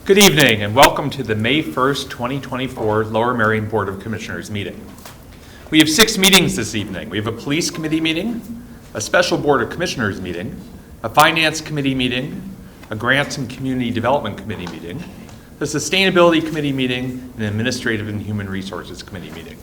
Good evening and welcome to the May 1st, 2024 Lower Merion Board of Commissioners meeting. We have 6 meetings this evening. We have a Police Committee meeting, a Special Board of Commissioners meeting, a Finance Committee meeting, a Grants and Community Development Committee meeting, a Sustainability Committee meeting, and an Administrative and Human Resources Committee meeting.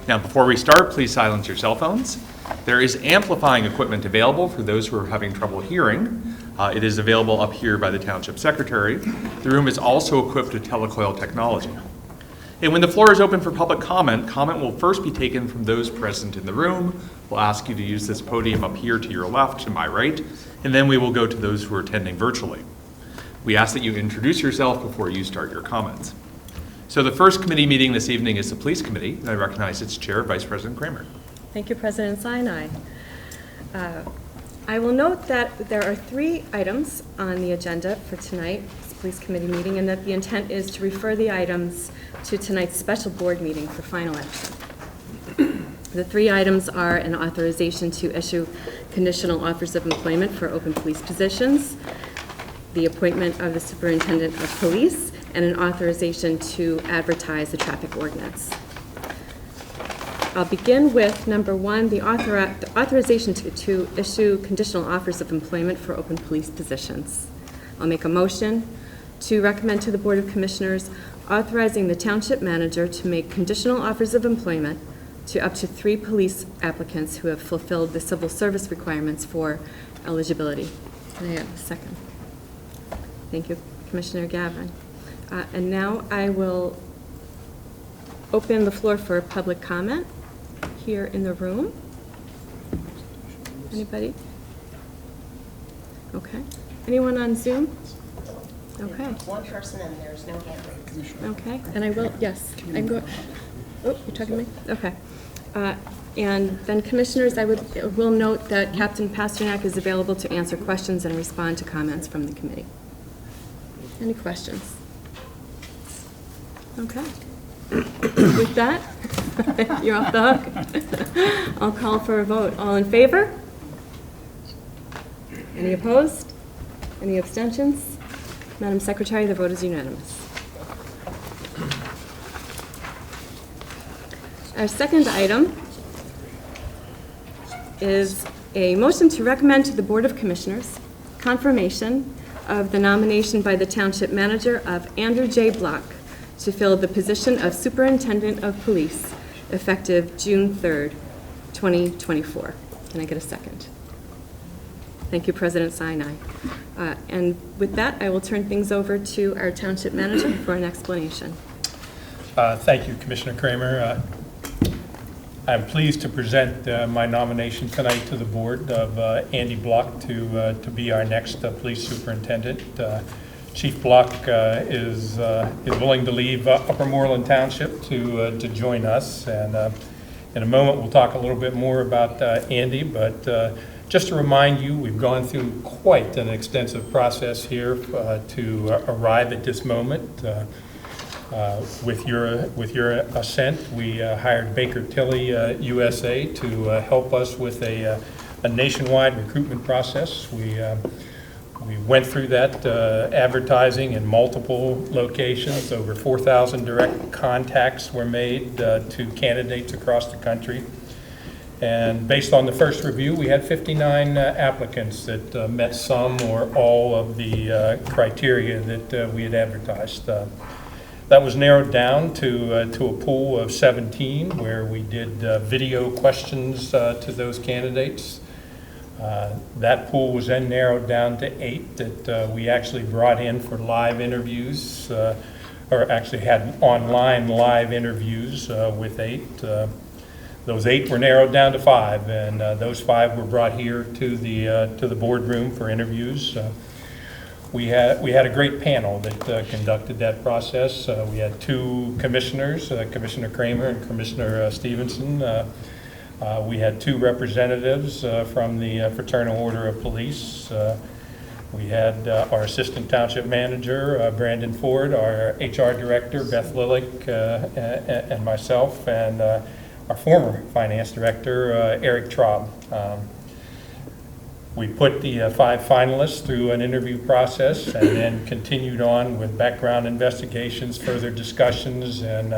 Now, before we start, please silence your cell phones. There is amplifying equipment available for those who are having trouble hearing. It is available up here by the Township Secretary. The room is also equipped with telecoil technology. And when the floor is open for public comment, comment will first be taken from those present in the room. We'll ask you to use this podium up here to your left, to my right, and then we will go to those who are attending virtually. We ask that you introduce yourself before you start your comments. So the first committee meeting this evening is the Police Committee, and I recognize its chair, Vice President Kramer. Thank you, President Sinai. I will note that there are 3 items on the agenda for tonight's Police Committee meeting, and that the intent is to refer the items to tonight's special board meeting for final action. The 3 items are an authorization to issue conditional offers of employment for open police positions, the appointment of the Superintendent of Police, and an authorization to advertise the traffic ordinance. I'll begin with number 1, the authorization to issue conditional offers of employment for open police positions. I'll make a motion to recommend to the Board of Commissioners authorizing the Township Manager to make conditional offers of employment to up to 3 police applicants who have fulfilled the civil service requirements for eligibility. Can I have a second? Thank you, Commissioner Gladwyne. And now I will open the floor for public comment here in the room. Anybody? Okay. Anyone on Zoom? Okay. One person and there's no hand raised. Okay. And I will, yes. I'm going. Oh, you're talking to me? Okay. And then, Commissioners, I will note that Captain Pasternak is available to answer questions and respond to comments from the committee. Any questions? Okay. With that, you're off the hook. I'll call for a vote. All in favor? Any opposed? Any abstentions? Madam Secretary, the vote is unanimous. Our second item is a motion to recommend to the Board of Commissioners confirmation of the nomination by the Township Manager of Andrew J. Block to fill the position of Superintendent of Police effective June 3rd, 2024. Can I get a second? Thank you, President Sinai. And with that, I will turn things over to our Township Manager for an explanation. Thank you, Commissioner Kramer. I'm pleased to present my nomination tonight to the board of Andy Block to be our next police superintendent. Chief Block is willing to leave Upper Moreland Township to join us, and in a moment we'll talk a little bit more about Andy, but just to remind you, we've gone through quite an extensive process here to arrive at this moment. With your assent, we hired Baker Tilly USA to help us with a nationwide recruitment process. We went through that advertising in multiple locations. Over 4,000 direct contacts were made to candidates across the country. And based on the first review, we had 59 applicants that met some or all of the criteria that we had advertised. That was narrowed down to a pool of 17, where we did video questions to those candidates. That pool was then narrowed down to 8 that we actually brought in for live interviews, or actually had online live interviews with 8. Those 8 were narrowed down to 5, and those 5 were brought here to the boardroom for interviews. We had a great panel that conducted that process. We had 2 commissioners, Commissioner Kramer and Commissioner Stevenson. We had 2 representatives from the Fraternal Order of Police. We had our Assistant Township Manager, Brandon Ford, our HR Director, Beth Lillick, and myself, and our former Finance Director, Eric Traub. We put the 5 finalists through an interview process and then continued on with background investigations, further discussions, and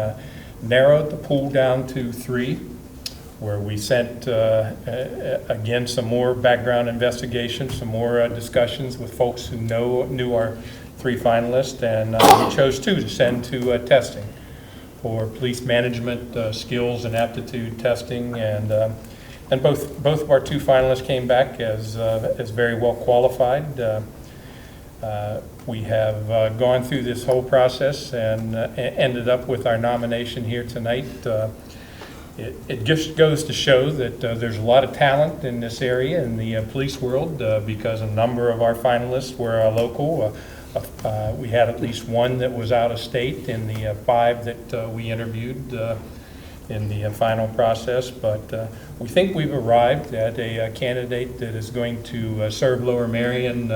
narrowed the pool down to 3, where we sent, again, some more background investigations, some more discussions with folks who knew our 3 finalists, and we chose 2 to send to testing for police management skills and aptitude testing, and both of our 2 finalists came back as very well qualified. We have gone through this whole process and ended up with our nomination here tonight. It just goes to show that there's a lot of talent in this area in the police world because a number of our finalists were local. We had at least 1 that was out of state in the 5 that we interviewed in the final process, but we think we've arrived at a candidate that is going to serve Lower Merion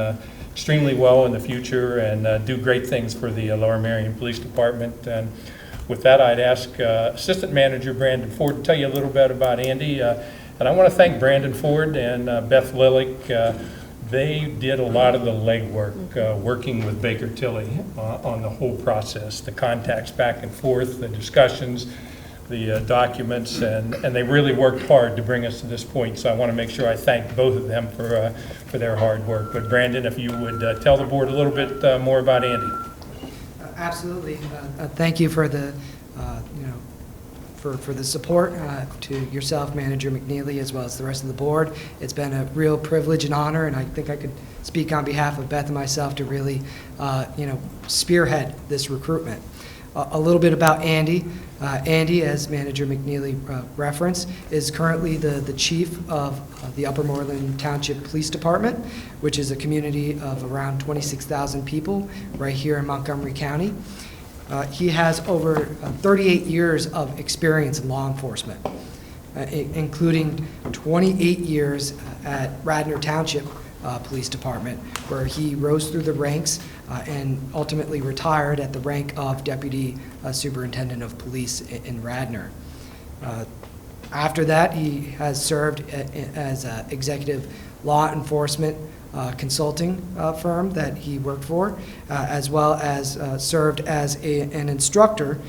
extremely well in the future and do great things for the Lower Merion Police Department. And with that, I'd ask Assistant Manager Brandon Ford to tell you a little bit about Andy. And I want to thank Brandon Ford and Beth Lillick. They did a lot of the legwork, working with Baker Tilly on the whole process, the contacts back and forth, the discussions, the documents, and they really worked hard to bring us to this point. So I want to make sure I thank both of them for their hard work. But Brandon, if you would tell the board a little bit more about Andy. Absolutely. Thank you for the, for the support to yourself, Manager McNeely, as well as the rest of the board. It's been a real privilege and honor, and I think I could speak on behalf of Beth and myself to really, spearhead this recruitment. A little bit about Andy. Andy, as Manager McNeely referenced, is currently the chief of the Upper Moreland Township Police Department, which is a community of around 26,000 people right here in Montgomery County. He has over 38 years of experience in law enforcement, including 28 years at Radnor Township Police Department, where he rose through the ranks and ultimately retired at the rank of Deputy Superintendent of Police in Radnor. After that, he has served as an executive law enforcement consulting firm that he worked for, as well as served as an instructor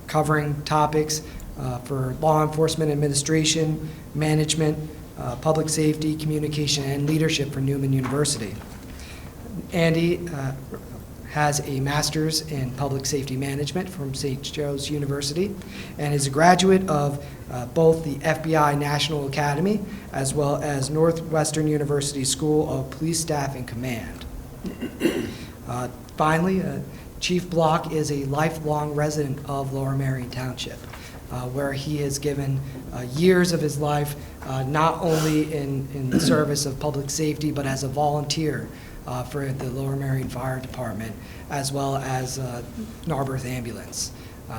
covering topics for law enforcement administration, management, public safety, communication, and leadership for Newman University. Andy has a master's in public safety management from St. Joe's University and is a graduate of both the FBI National Academy as well as Northwestern University School of Police Staff and Command. Finally, Chief Block is a lifelong resident of Lower Merion Township, where he has given years of his life not only in the service of public safety, but as a volunteer for the Lower Merion Fire Department, as well as Narberth Ambulance.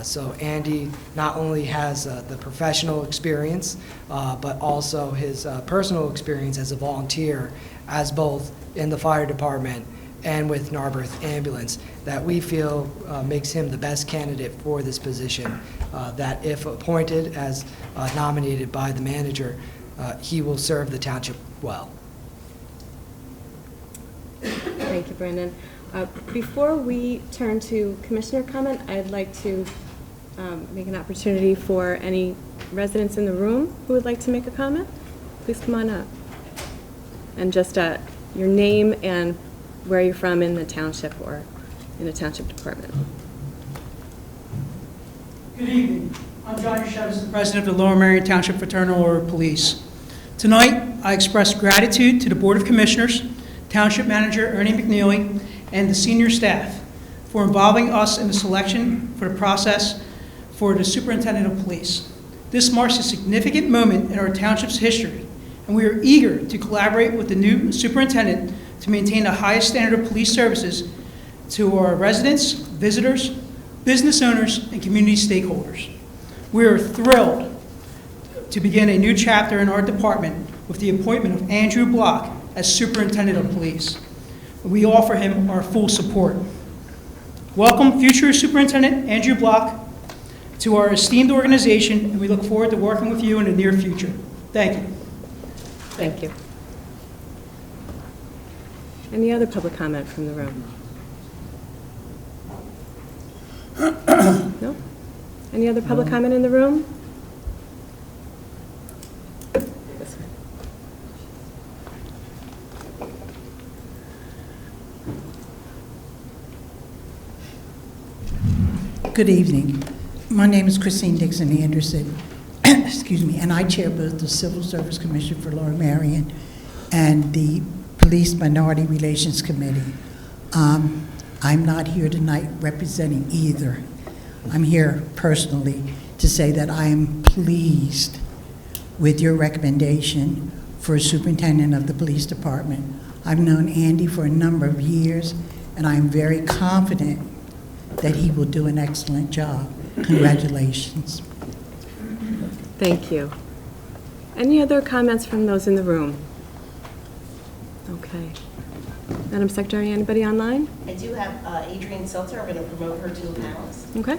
So Andy not only has the professional experience, but also his personal experience as a volunteer, as both in the fire department and with Narberth Ambulance, that we feel makes him the best candidate for this position, that if appointed as nominated by the manager, he will serve the township well. Thank you, Brandon. Before we turn to commissioner comment, I'd like to make an opportunity for any residents in the room who would like to make a comment. Please come on up. And just your name and where you're from in the township or in the township department. Good evening. I'm John Yashevitz, the president of the Lower Merion Township Fraternal Order of Police. Tonight, I express gratitude to the Board of Commissioners, Township Manager Ernie McNeely, and the senior staff for involving us in the selection for the process for the Superintendent of Police. This marks a significant moment in our township's history, and we are eager to collaborate with the new superintendent to maintain the highest standard of police services to our residents, visitors, business owners, and community stakeholders. We are thrilled to begin a new chapter in our department with the appointment of Andrew Block as Superintendent of Police. We offer him our full support. Welcome, future Superintendent Andrew Block, to our esteemed organization, and we look forward to working with you in the near future. Thank you. Thank you. Any other public comment from the room? No? Any other public comment in the room? This way. Good evening. My name is Christine Dixon Anderson, excuse me, and I chair both the Civil Service Commission for Lower Merion and the Police Minority Relations Committee. I'm not here tonight representing either. I'm here personally to say that I am pleased with your recommendation for superintendent of the police department. I've known Andy for a number of years, and I'm very confident that he will do an excellent job. Congratulations. Thank you. Any other comments from those in the room? Okay. Madam Secretary, anybody online? I do have Adrienne Seltzer. I'm going to promote her to a panelist. Okay.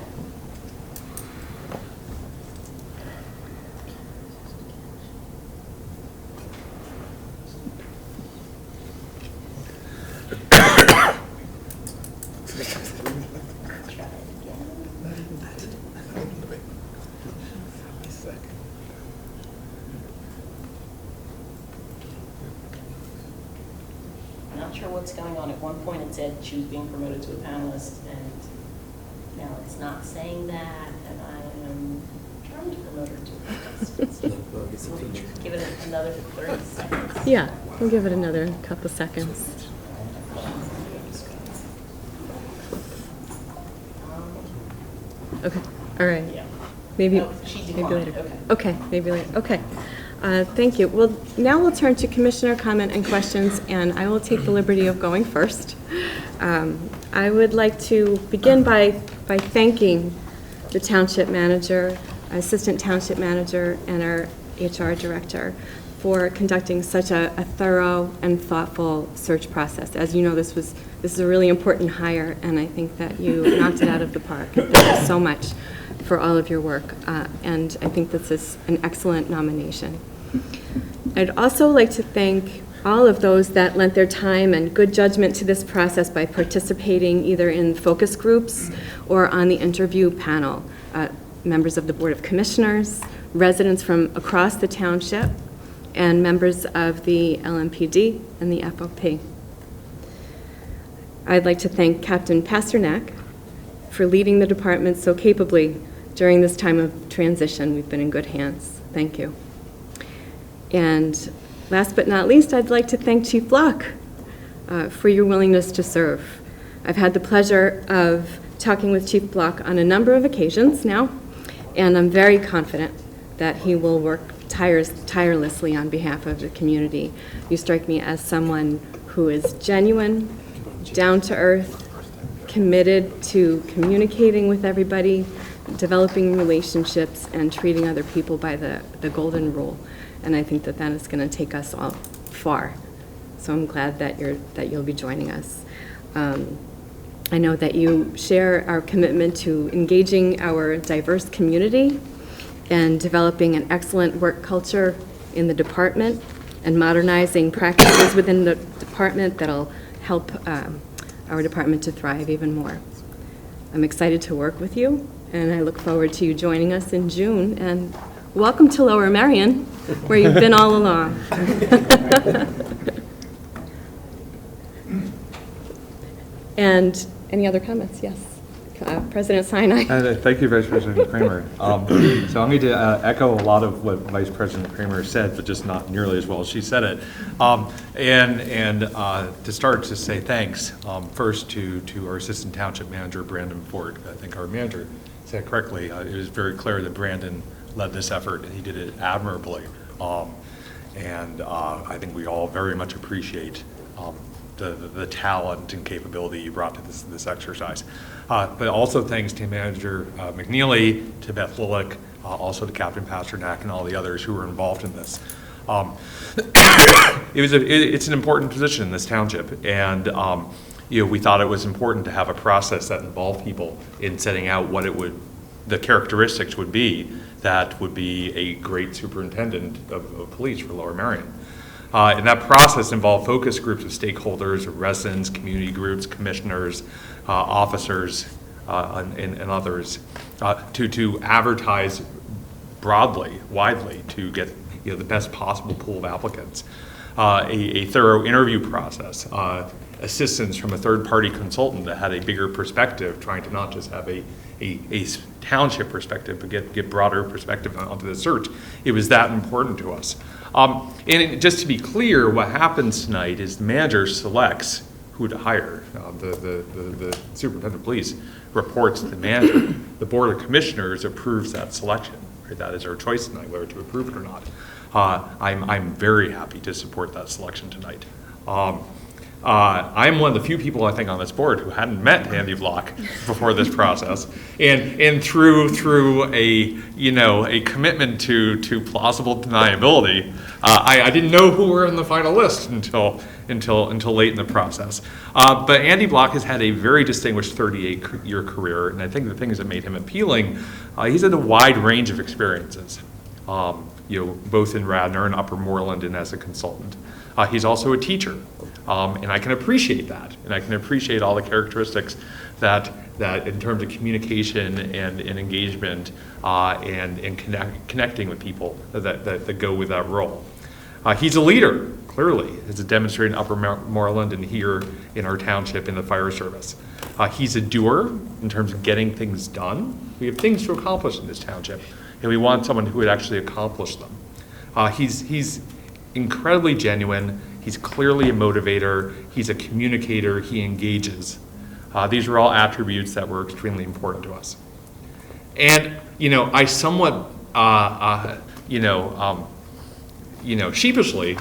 Not sure what's going on. At one point it said she was being promoted to a panelist, and now it's not saying that, and I am trying to promote her to a panelist. Give it another 30 seconds. Yeah, we'll give it another couple seconds. Okay, all right. Yeah. Maybe, Oh, she maybe declined. later. Okay. Okay, maybe later. Okay. Thank you. Well, now we'll turn to commissioner comment and questions, and I will take the liberty of going first. I would like to begin by thanking the township manager, assistant township manager, and our HR director for conducting such a thorough and thoughtful search process. As you know, this is a really important hire, and I think that you knocked it out of the park. Thank you so much for all of your work, and I think this is an excellent nomination. I'd also like to thank all of those that lent their time and good judgment to this process by participating either in focus groups or on the interview panel. Members of the Board of Commissioners, residents from across the township, and members of the LMPD and the FOP. I'd like to thank Captain Pasternak for leading the department so capably during this time of transition. We've been in good hands. Thank you. And last but not least, I'd like to thank Chief Block for your willingness to serve. I've had the pleasure of talking with Chief Block on a number of occasions now, and I'm very confident that he will work tirelessly on behalf of the community. You strike me as someone who is genuine, down to earth, committed to communicating with everybody, developing relationships, and treating other people by the golden rule. And I think that that is going to take us all far. So I'm glad that you'll be joining us. I know that you share our commitment to engaging our diverse community and developing an excellent work culture in the department and modernizing practices within the department that'll help our department to thrive even more. I'm excited to work with you, and I look forward to you joining us in June. And welcome to Lower Merion, where you've been all along. And any other comments? Yes. President Sinai. Thank you, Vice President Kramer. So I'm going to echo a lot of what Vice President Kramer said, but just not nearly as well as she said it. And to start, to say thanks first to our Assistant Township Manager, Brandon Ford. I think our manager said correctly. It was very clear that Brandon led this effort, and he did it admirably. And I think we all very much appreciate the talent and capability you brought to this exercise. But also thanks to Manager McNeely, to Beth Lillick, also to Captain Pasternak and all the others who were involved in this. It's an important position in this township, and we thought it was important to have a process that involved people in setting out what the characteristics would be that would be a great superintendent of police for Lower Merion. And that process involved focus groups of stakeholders, residents, community groups, commissioners, officers, and others to advertise broadly, widely, to get the best possible pool of applicants. A thorough interview process, assistance from a third-party consultant that had a bigger perspective, trying to not just have a township perspective, but get broader perspective onto the search. It was that important to us. And just to be clear, what happens tonight is the manager selects who to hire. The superintendent of police reports to the manager. The board of commissioners approves that selection. Right? That is our choice tonight, whether to approve it or not. I'm very happy to support that selection tonight. I'm one of the few people, I think, on this board who hadn't met Andy Block before this process, and through a commitment to plausible deniability, I didn't know who were in the final list until late in the process. But Andy Block has had a very distinguished 38-year career, and I think the things that made him appealing, he's had a wide range of experiences, both in Radnor and Upper Moreland and as a consultant. He's also a teacher. And I can appreciate that, and I can appreciate all the characteristics that in terms of communication and engagement and connecting with people that go with that role. He's a leader, clearly, as demonstrated in Upper Moreland and here in our township in the fire service. He's a doer in terms of getting things done. We have things to accomplish in this township, and we want someone who would actually accomplish them. He's incredibly genuine. He's clearly a motivator. He's a communicator. He engages. These are all attributes that were extremely important to us. And I somewhat, sheepishly,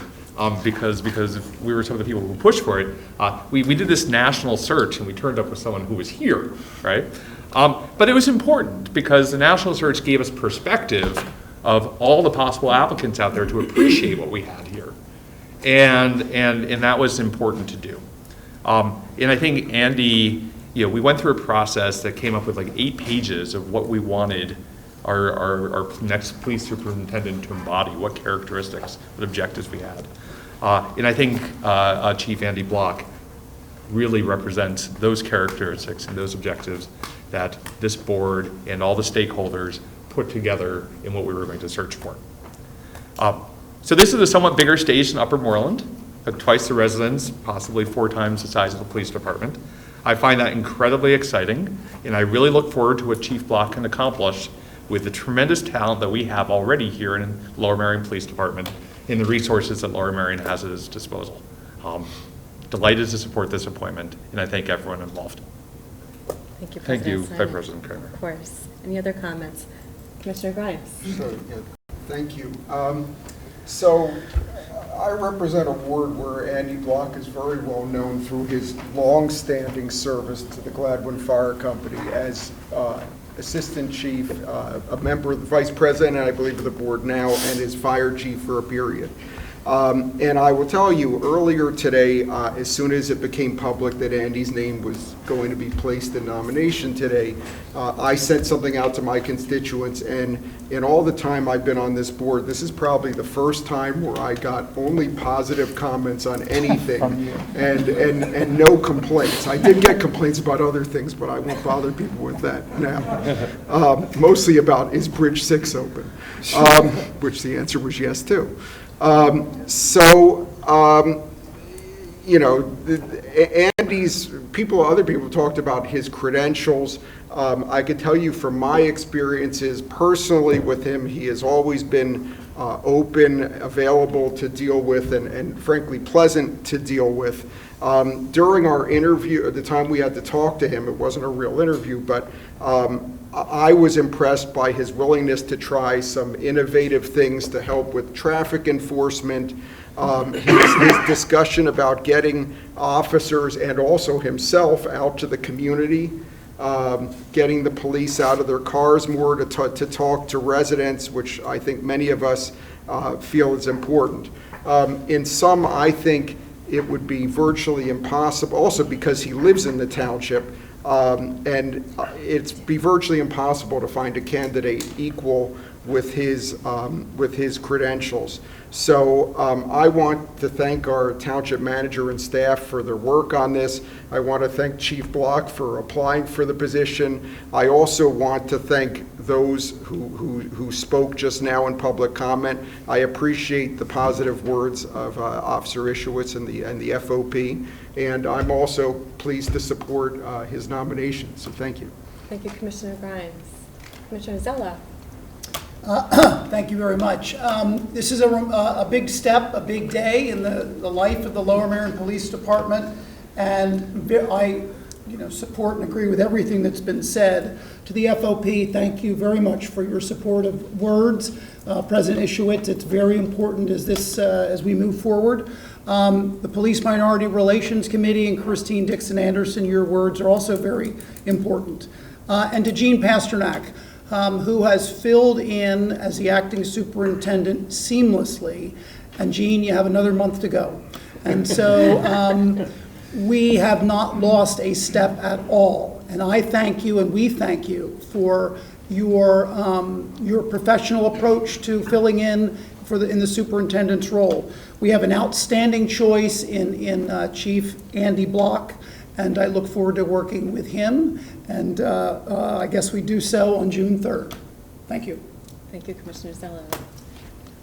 because we were some of the people who pushed for it, we did this national search and we turned up with someone who was here, right? But it was important because the national search gave us perspective of all the possible applicants out there to appreciate what we had here. And that was important to do. And I think Andy, we went through a process that came up with like 8 pages of what we wanted our next police superintendent to embody, what characteristics, what objectives we had. And I think Chief Andy Block really represents those characteristics and those objectives that this board and all the stakeholders put together in what we were going to search for. So this is a somewhat bigger stage than Upper Moreland, twice the residents, possibly 4 times the size of the police department. I find that incredibly exciting, and I really look forward to what Chief Block can accomplish with the tremendous talent that we have already here in Lower Merion Police Department and the resources that Lower Merion has at its disposal. Delighted to support this appointment, and I thank everyone involved. Thank you, President Thank you, Simon. Vice President Kramer. Of course. Any other comments? Commissioner Grimes. Sure, yeah. Thank you. So I represent a ward where Andy Block is very well known through his long-standing service to the Gladwyne Fire Company as assistant chief, a member of the vice president, and I believe of the board now, and as fire chief for a period. And I will tell you, earlier today, as soon as it became public that Andy's name was going to be placed in nomination today, I sent something out to my constituents, and in all the time I've been on this board, this is probably the first time where I got only positive comments on anything and no complaints. I did get complaints about other things, but I won't bother people with that now. Mostly about, is Bridge 6 open? Which the answer was yes to. Andy's other people talked about his credentials. I could tell you from my experiences personally with him, he has always been open, available to deal with, and frankly pleasant to deal with. During our interview, at the time we had to talk to him, it wasn't a real interview, but I was impressed by his willingness to try some innovative things to help with traffic enforcement, his discussion about getting officers and also himself out to the community, getting the police out of their cars more to talk to residents, which I think many of us feel is important. In some, I think it would be virtually impossible, also because he lives in the township, and it'd be virtually impossible to find a candidate equal with his credentials. So I want to thank our township manager and staff for their work on this. I want to thank Chief Block for applying for the position. I also want to thank those who spoke just now in public comment. I appreciate the positive words of Officer Ischowitz and the FOP, and I'm also pleased to support his nomination, so thank you. Thank you, Commissioner Grimes. Commissioner Zella. Thank you very much. This is a big step, a big day in the life of the Lower Merion Police Department, and I support and agree with everything that's been said. To the FOP, thank you very much for your supportive words. President Ischowitz, it's very important as we move forward. The Police Minority Relations Committee and Christine Dixon Anderson, your words are also very important. And to Jean Pasternak, who has filled in as the acting superintendent seamlessly. And Jean, you have another month to go. And so we have not lost a step at all. And I thank you and we thank you for your professional approach to filling in in the superintendent's role. We have an outstanding choice in Chief Andy Block, and I look forward to working with him. And I guess we do so on June 3rd. Thank you. Thank you, Commissioner Zella.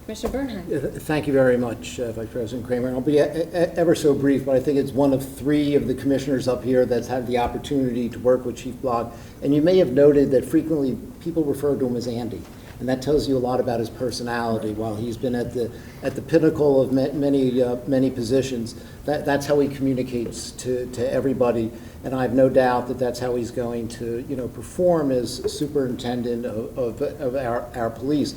Commissioner Bernheim. Thank you very much, Vice President Kramer. I'll be ever so brief, but I think it's one of 3 of the commissioners up here that's had the opportunity to work with Chief Block. And you may have noted that frequently people refer to him as Andy. And that tells you a lot about his personality. While he's been at the pinnacle of many positions, that's how he communicates to everybody. And I have no doubt that that's how he's going to perform as superintendent of our police.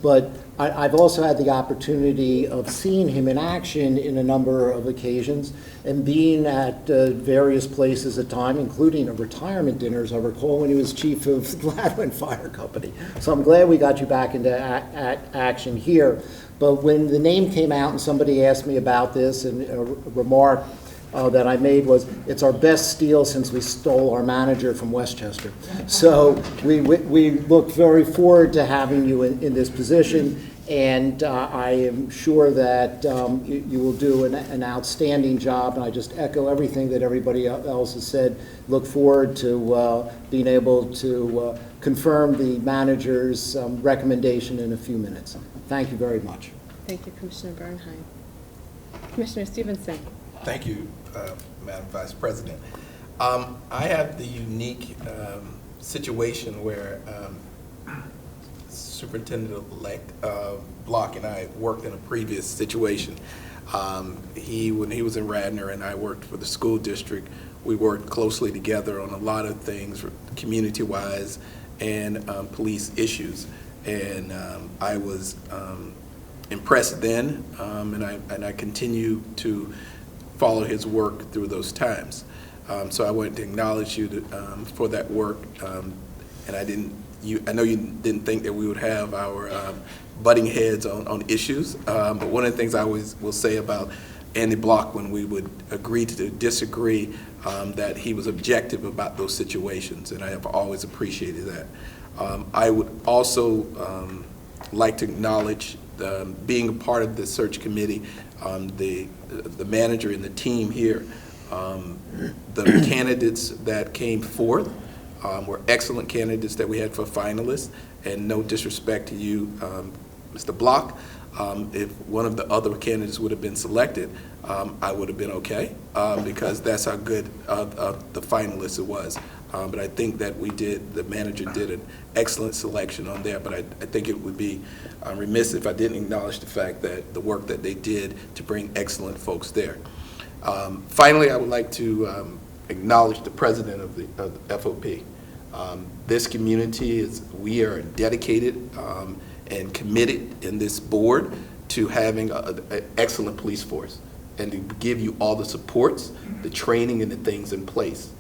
But I've also had the opportunity of seeing him in action in a number of occasions and being at various places at time, including retirement dinners. I recall when he was chief of Gladwyne Fire Company. So I'm glad we got you back into action here. But when the name came out and somebody asked me about this, and a remark that I made was, it's our best steal since we stole our manager from Westchester. So we look very forward to having you in this position, and I am sure that you will do an outstanding job, and I just echo everything that everybody else has said. Look forward to being able to confirm the manager's recommendation in a few minutes. Thank you very much. Thank you, Commissioner Bernheim. Commissioner Stevenson. Thank you, Madam Vice President. I have the unique situation where Superintendent-elect Block and I worked in a previous situation. When he was in Radnor and I worked for the school district, we worked closely together on a lot of things community-wise and police issues. And I was impressed then, and I continue to follow his work through those times. So I wanted to acknowledge you for that work. And I know you didn't think that we would have our butting heads on issues, but one of the things I always will say about Andy Block, when we would agree to disagree, that he was objective about those situations, and I have always appreciated that. I would also like to acknowledge being a part of the search committee, the manager and the team here. The candidates that came forth were excellent candidates that we had for finalists, and no disrespect to you, Mr. Block. If one of the other candidates would have been selected, I would have been okay, because that's how good the finalist it was. But I think that the manager did an excellent selection on there, but I think it would be remiss if I didn't acknowledge the fact that the work that they did to bring excellent folks there. Finally, I would like to acknowledge the president of the FOP. This community we are dedicated and committed in this board to having an excellent police force and to give you all the supports, the training, and the things in place.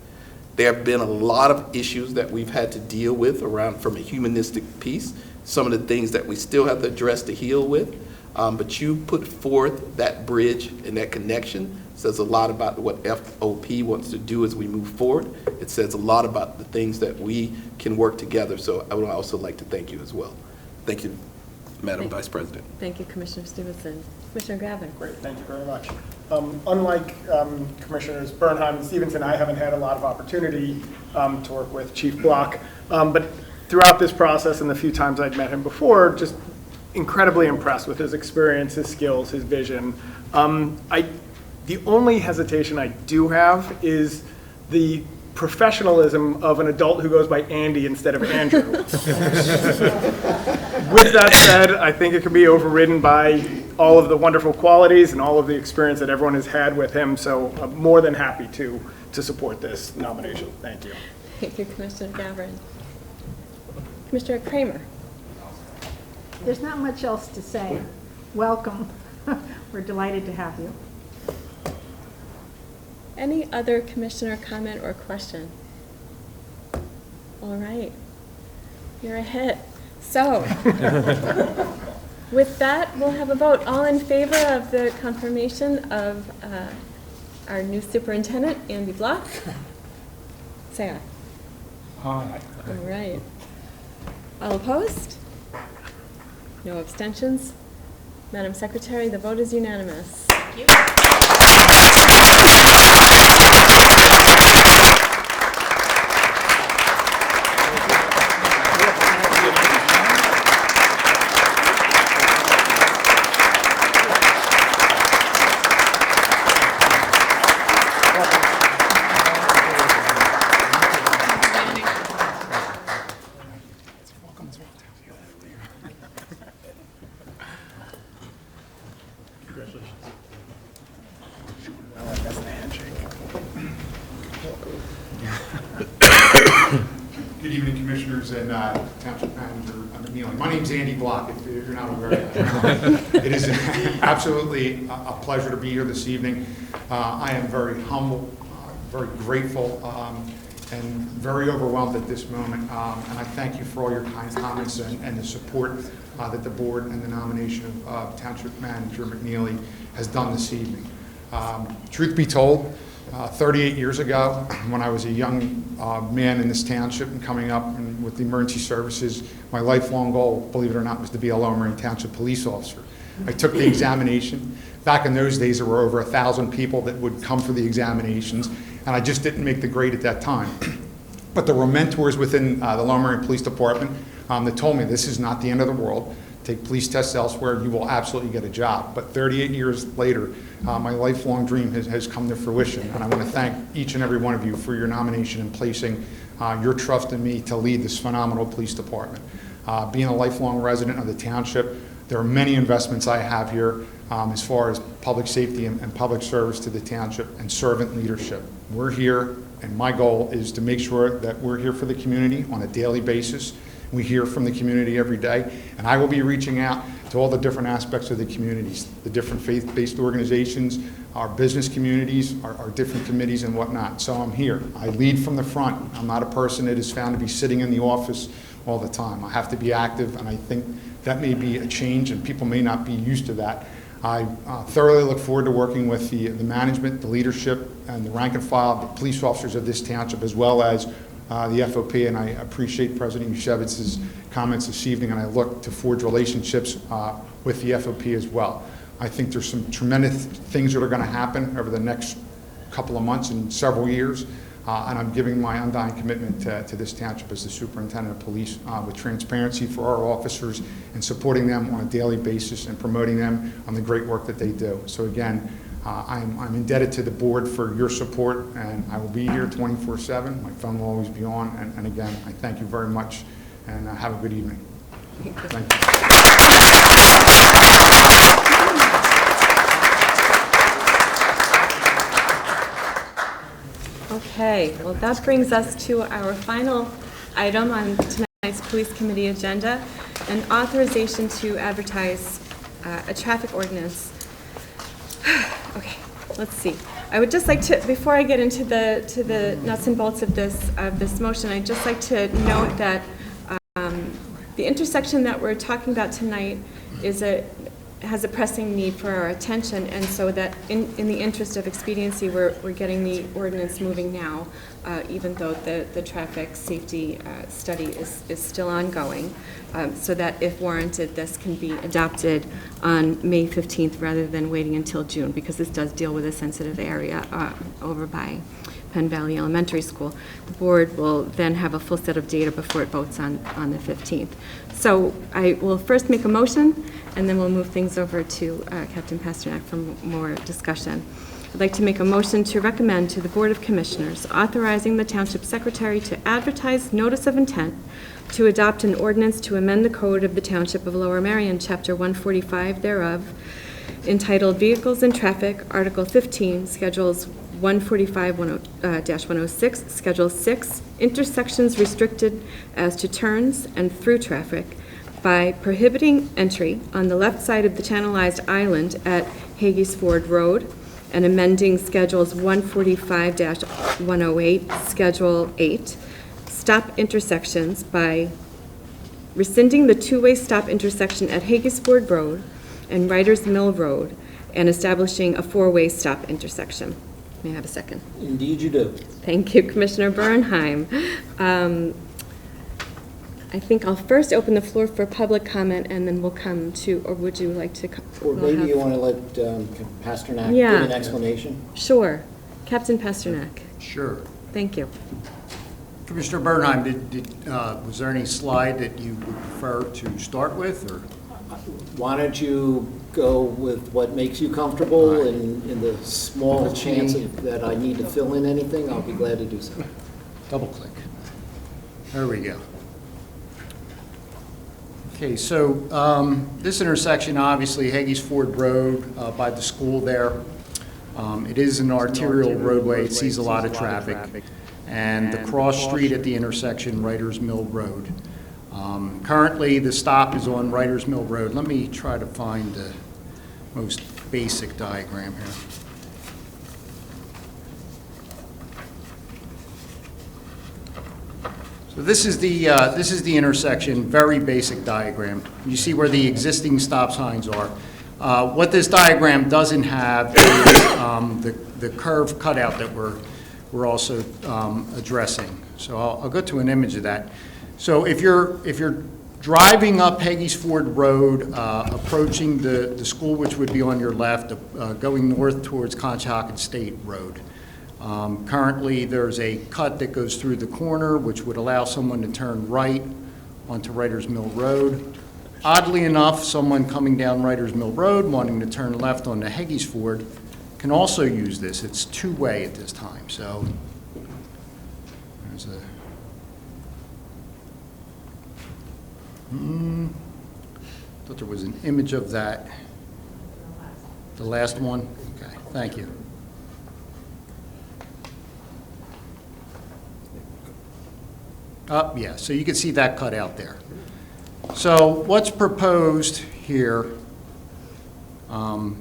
There have been a lot of issues that we've had to deal with around from a humanistic piece, some of the things that we still have to address to heal with, but you put forth that bridge and that connection. Says a lot about what FOP wants to do as we move forward. It says a lot about the things that we can work together, so I would also like to thank you as well. Thank you, Madam Vice President. Thank you, Commissioner Stevenson. Commissioner Gladwyne. Great, thank you very much. Unlike Commissioners Bernheim and Stevenson, I haven't had a lot of opportunity to work with Chief Block, but throughout this process and the few times I'd met him before, just incredibly impressed with his experience, his skills, his vision. The only hesitation I do have is the professionalism of an adult who goes by Andy instead of Andrew. With that said, I think it can be overridden by all of the wonderful qualities and all of the experience that everyone has had with him, so I'm more than happy to support this nomination. Thank you. Thank you, Commissioner Gladwyne. Commissioner Kramer. There's not much else to say. Welcome. We're delighted to have you. Any other commissioner comment or question? All right. You're a hit. So, with that, we'll have a vote. All in favor of the confirmation of our new superintendent, Andy Block? Say aye. Aye. All right. All opposed? No abstentions? Madam Secretary, the vote is unanimous. Thank you. Good evening, Commissioners and Township Manager McNeely. My name's Andy Block, if you're not aware of that. It is absolutely a pleasure to be here this evening. I am very humble, very grateful, and very overwhelmed at this moment. And I thank you for all your kind comments and the support that the board and the nomination of Township Manager McNeely has done this evening. Truth be told, 38 years ago, when I was a young man in this township and coming up and with the emergency services, my lifelong goal, believe it or not, was to be a Lower Merion Township police officer. I took the examination. Back in those days, there were over 1,000 people that would come for the examinations, and I just didn't make the grade at that time. But there were mentors within the Lower Merion Police Department that told me this is not the end of the world. Take police tests elsewhere, you will absolutely get a job. But 38 years later, my lifelong dream has come to fruition, and I want to thank each and every one of you for your nomination and placing your trust in me to lead this phenomenal police department. Being a lifelong resident of the township, there are many investments I have here as far as public safety and public service to the township and servant leadership. We're here, and my goal is to make sure that we're here for the community on a daily basis. We hear from the community every day, and I will be reaching out to all the different aspects of the communities, the different faith-based organizations, our business communities, our different committees and whatnot. So I'm here. I lead from the front. I'm not a person that is found to be sitting in the office all the time. I have to be active, and I think that may be a change, and people may not be used to that. I thoroughly look forward to working with the management, the leadership, and the rank and file, the police officers of this township, as well as the FOP, and I appreciate President Yushevitz's comments this evening, and I look to forge relationships with the FOP as well. I think there's some tremendous things that are going to happen over the next couple of months and several years, and I'm giving my undying commitment to this township as the Superintendent of Police with transparency for our officers and supporting them on a daily basis and promoting them on the great work that they do. So again, I'm indebted to the board for your support, and I will be here 24/7. My phone will always be on, and again, I thank you very much, and have a good evening. Thank you. Okay, well, that brings us to our final item on tonight's Police Committee agenda, an authorization to advertise a traffic ordinance. Okay, let's see. I would just like to, before I get into the nuts and bolts of this motion, I'd just like to note that the intersection that we're talking about tonight is has a pressing need for our attention, and so that in the interest of expediency, we're getting the ordinance moving now, even though the traffic safety study is still ongoing, so that if warranted, this can be adopted on May 15th rather than waiting until June, because this does deal with a sensitive area over by Penn Valley Elementary School. The board will then have a full set of data before it votes on the 15th. So I will first make a motion, and then we'll move things over to Captain Pasternak for more discussion. I'd like to make a motion to recommend to the Board of Commissioners authorizing the Township Secretary to advertise notice of intent to adopt an ordinance to amend the Code of the Township of Lower Merion, Chapter 145 thereof, entitled Vehicles and Traffic, Article 15, Schedules 145-106, Schedule 6, intersections restricted as to turns and through traffic by prohibiting entry on the left side of the channelized island at Hagys Ford Road and amending Schedules 145-108, Schedule 8, stop intersections by rescinding the two-way stop intersection at Hagys Ford Road and Writers Mill Road and establishing a four-way stop intersection. May I have a second? Indeed you do. Thank you, Commissioner Bernheim. I think I'll first open the floor for public comment, and then we'll come to, or would you like to? Or maybe you want to let Pasternak give an explanation? Sure. Captain Pasternak. Sure. Thank you. Commissioner Bernheim, was there any slide that you would prefer to start with, or? Why don't you go with what makes you comfortable, and in the small chance that I need to fill in anything, I'll be glad to do so. Double click. There we go. Okay, so this intersection, obviously, Hagys Ford Road by the school there. It is an arterial roadway. It sees a lot of traffic. And the cross street at the intersection, Writers Mill Road. Currently, the stop is on Writers Mill Road. Let me try to find the most basic diagram here. So this is the intersection, very basic diagram. You see where the existing stop signs are. What this diagram doesn't have is the curve cutout that we're also addressing. So I'll go to an image of that. So if you're driving up Hagys Ford Road, approaching the school, which would be on your left, going north towards Conshohocken State Road. Currently, there's a cut that goes through the corner, which would allow someone to turn right onto Writers Mill Road. Oddly enough, someone coming down Writers Mill Road wanting to turn left onto Hagys Ford can also use this. It's two-way at this time. So there's a thought there was an image of that. The last one? Okay, thank you. Yeah, so you can see that cut out there. So what's proposed here, the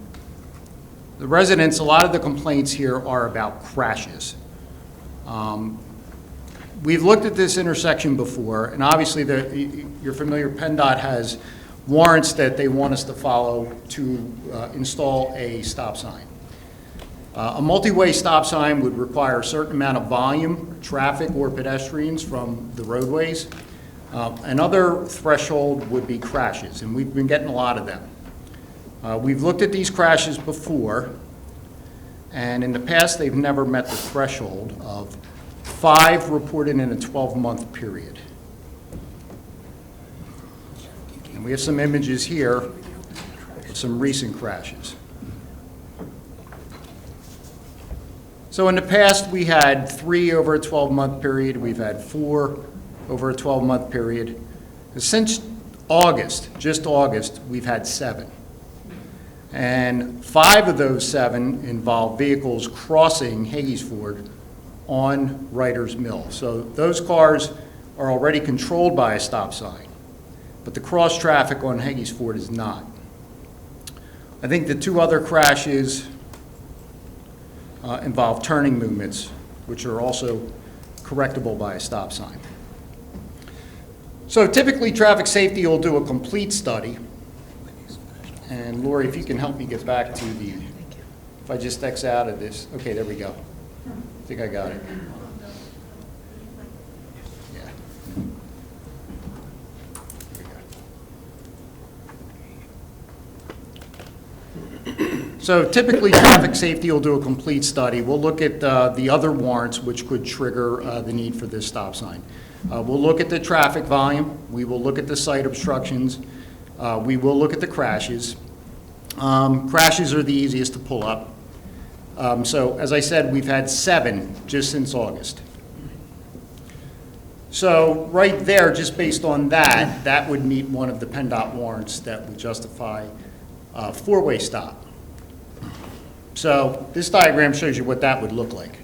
residents, a lot of the complaints here are about crashes. We've looked at this intersection before, and obviously you're familiar, PennDOT has warrants that they want us to follow to install a stop sign. A multi-way stop sign would require a certain amount of volume, traffic or pedestrians from the roadways. Another threshold would be crashes, and we've been getting a lot of them. We've looked at these crashes before, and in the past they've never met the threshold of 5 reported in a 12-month period. And we have some images here of some recent crashes. So in the past, we had 3 over a 12-month period. We've had 4 over a 12-month period. Since August, just August, we've had 7. And 5 of those 7 involve vehicles crossing Hagys Ford on Writers Mill. So those cars are already controlled by a stop sign, but the cross traffic on Hagys Ford is not. I think the 2 other crashes involve turning movements, which are also correctable by a stop sign. So typically, traffic safety will do a complete study And Lori, if you can help me get back to the, if I just X out of this, okay, there we go. I think I got it. Yeah. So typically, traffic safety will do a complete study. We'll look at the other warrants which could trigger the need for this stop sign. We'll look at the traffic volume. We will look at the site obstructions. We will look at the crashes. Crashes are the easiest to pull up. So as I said, we've had 7 just since August. So right there, just based on that, that would meet one of the PennDOT warrants that would justify a 4-way stop. So this diagram shows you what that would look like.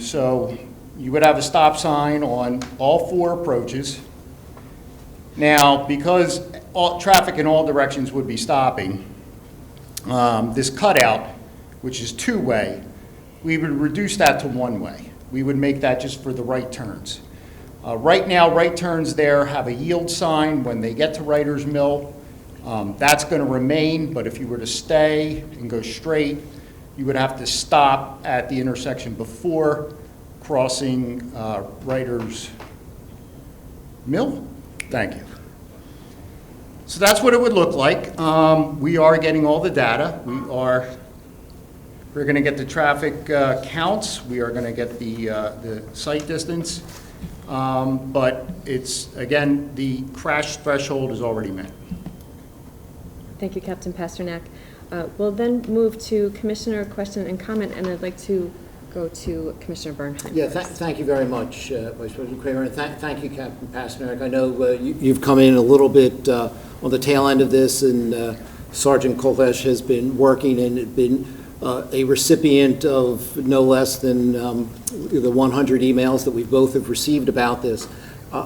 So you would have a stop sign on all 4 approaches. Now, because traffic in all directions would be stopping, this cutout, which is 2-way, we would reduce that to 1-way. We would make that just for the right turns. Right now, right turns there have a yield sign when they get to Writer's Mill. That's going to remain, but if you were to stay and go straight, you would have to stop at the intersection before crossing Writer's Mill. Thank you. So that's what it would look like. We are getting all the data. We're going to get the traffic counts. We are going to get the site distance. But it's, again, the crash threshold is already met. Thank you, Captain Pasternak. We'll then move to Commissioner question and comment, and I'd like to go to Commissioner Bernheim. Yeah, first. thank you very much, Vice President Kramer, and thank you, Captain Pasternak. I know you've come in a little bit on the tail end of this, and Sergeant Kolesh has been working and been a recipient of no less than the 100 emails that we both have received about this.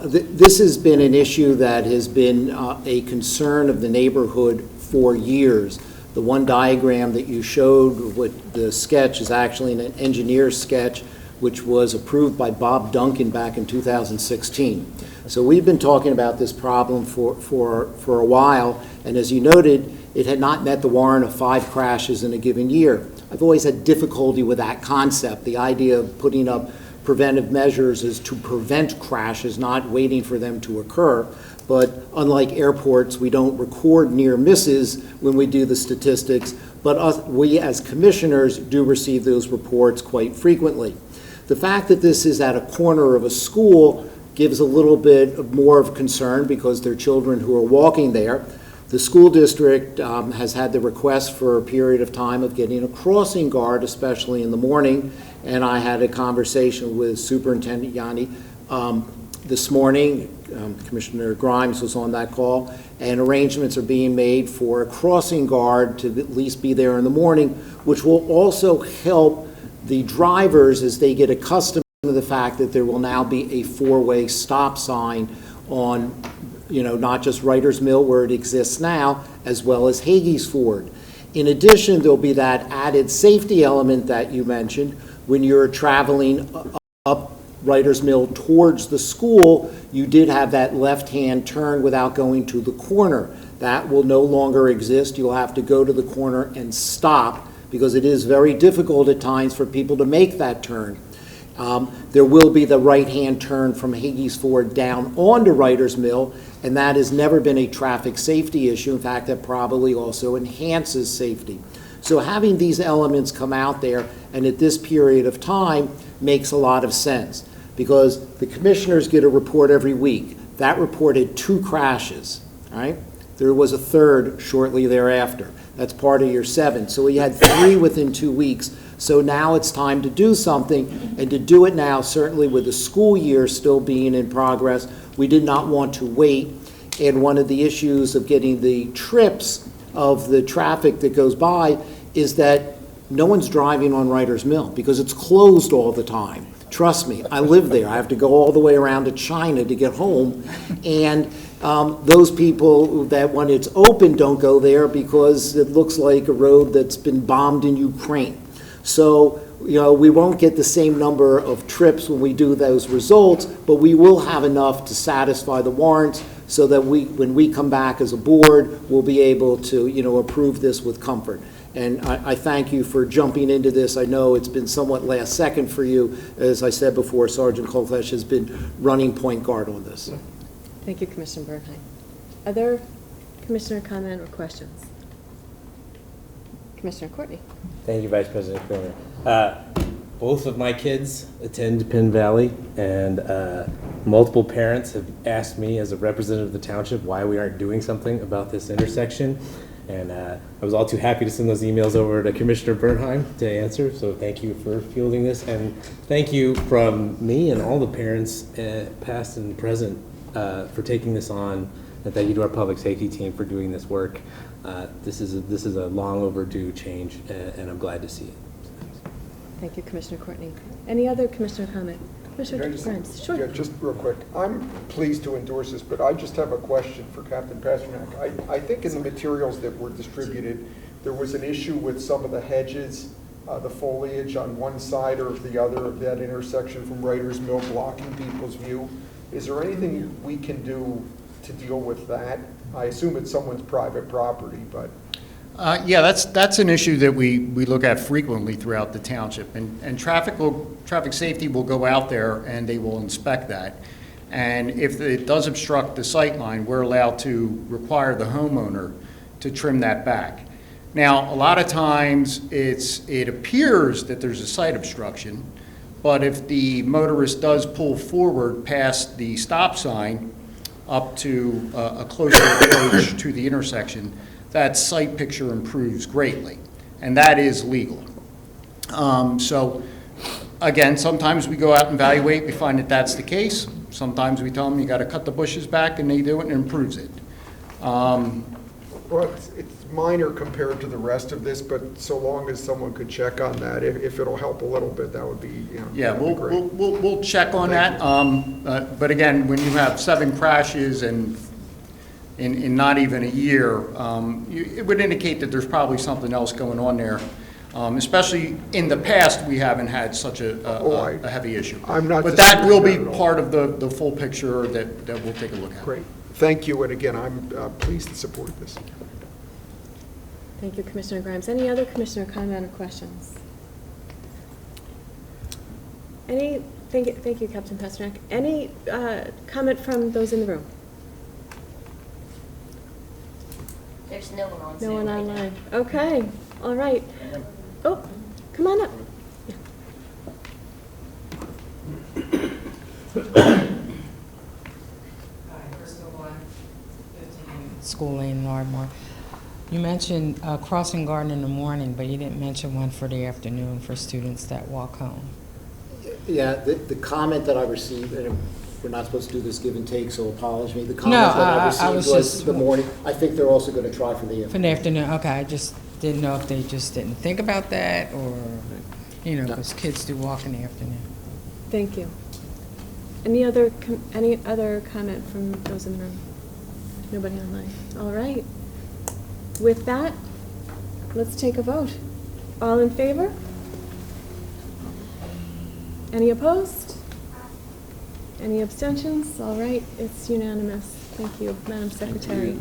This has been an issue that has been a concern of the neighborhood for years. The one diagram that you showed with the sketch is actually an engineer's sketch, which was approved by Bob Duncan back in 2016. So we've been talking about this problem for a while, and as you noted, it had not met the warrant of 5 crashes in a given year. I've always had difficulty with that concept. The idea of putting up preventive measures is to prevent crashes, not waiting for them to occur. But unlike airports, we don't record near misses when we do the statistics, but we as commissioners do receive those reports quite frequently. The fact that this is at a corner of a school gives a little bit more of concern because there are children who are walking there. The school district has had the request for a period of time of getting a crossing guard, especially in the morning, and I had a conversation with Superintendent Yanni this morning. Commissioner Grimes was on that call, and arrangements are being made for a crossing guard to at least be there in the morning, which will also help the drivers as they get accustomed to the fact that there will now be a 4-way stop sign on, not just Writer's Mill where it exists now, as well as Hagys Ford. In addition, there'll be that added safety element that you mentioned when you're traveling up Writer's Mill towards the school. You did have that left-hand turn without going to the corner. That will no longer exist. You'll have to go to the corner and stop because it is very difficult at times for people to make that turn. There will be the right-hand turn from Hagys Ford down onto Writer's Mill, and that has never been a traffic safety issue. In fact, that probably also enhances safety. So having these elements come out there and at this period of time makes a lot of sense because the commissioners get a report every week. That report had 2 crashes, all right? There was a 3rd shortly thereafter. That's part of your 7. So we had 3 within 2 weeks. So now it's time to do something, and to do it now, certainly with the school year still being in progress, we did not want to wait. And one of the issues of getting the trips of the traffic that goes by is that no one's driving on Writer's Mill because it's closed all the time. Trust me, I live there. I have to go all the way around to China to get home. And those people that when it's open don't go there because it looks like a road that's been bombed in Ukraine. So, we won't get the same number of trips when we do those results, but we will have enough to satisfy the warrants so that when we come back as a board, we'll be able to, approve this with comfort. And I thank you for jumping into this. I know it's been somewhat last second for you. As I said before, Sergeant Colflesh has been running point guard on this. Thank you, Commissioner Bernheim. Other commissioner comment or questions? Commissioner Courtney. Thank you, Vice President Cromer. Both of my kids attend Penn Valley, and multiple parents have asked me as a representative of the township why we aren't doing something about this intersection. And I was all too happy to send those emails over to Commissioner Bernheim to answer, so thank you for fielding this. And thank you from me and all the parents, past and present, for taking this on. And thank you to our public safety team for doing this work. This is a long overdue change, and I'm glad to see it. Thank you, Commissioner Courtney. Any other commissioner comment? Commissioner Grimes, sure. Yeah, just real quick. I'm pleased to endorse this, but I just have a question for Captain Pasternak. I think in the materials that were distributed, there was an issue with some of the hedges, the foliage on one side or the other of that intersection from Writers Mill blocking people's view. Is there anything we can do to deal with that? I assume it's someone's private property, but... Yeah, that's an issue that we look at frequently throughout the township, and traffic safety will go out there and they will inspect that. And if it does obstruct the sight line, we're allowed to require the homeowner to trim that back. Now, a lot of times it appears that there's a sight obstruction, but if the motorist does pull forward past the stop sign up to a closer approach to the intersection, that sight picture improves greatly, and that is legal. So, again, sometimes we go out and evaluate, we find that that's the case. Sometimes we tell them you got to cut the bushes back, and they do it and it improves it. Well, it's minor compared to the rest of this, but so long as someone could check on that, if it'll help a little bit, that would be, Yeah, that'd be great. we'll check on that. But again, when you have 7 crashes and in not even a year, it would indicate that there's probably something else going on there. Especially in the past, we haven't had such a heavy issue. I'm not But that will be disputing that at all. part of the full picture that we'll take a look at. Great. Thank you, and again, I'm pleased to support this. Thank you, Commissioner Grimes. Any other commissioner comment or questions? Thank you, Captain Pasternak. Any comment from those in the room? There's no one on No Zoom one right online. Okay, all right. Oh, come on up. School Lane, Ardmore. You mentioned a crossing guard in the morning, but you didn't mention one for the afternoon for students that walk home. Yeah, the comment that I received, and we're not supposed to do this give and take, so apologize me. The comment No, that I I received was was just- the morning. I think they're also going to try for the For afternoon. the afternoon, okay, I just didn't know if they just didn't think about that, or, because kids do walk in the afternoon. Thank you. Any other comment from those in the room? Nobody online. All right. With that, let's take a vote. All in favor? Any opposed? Any abstentions? All right, it's unanimous. Thank you, Madam Secretary.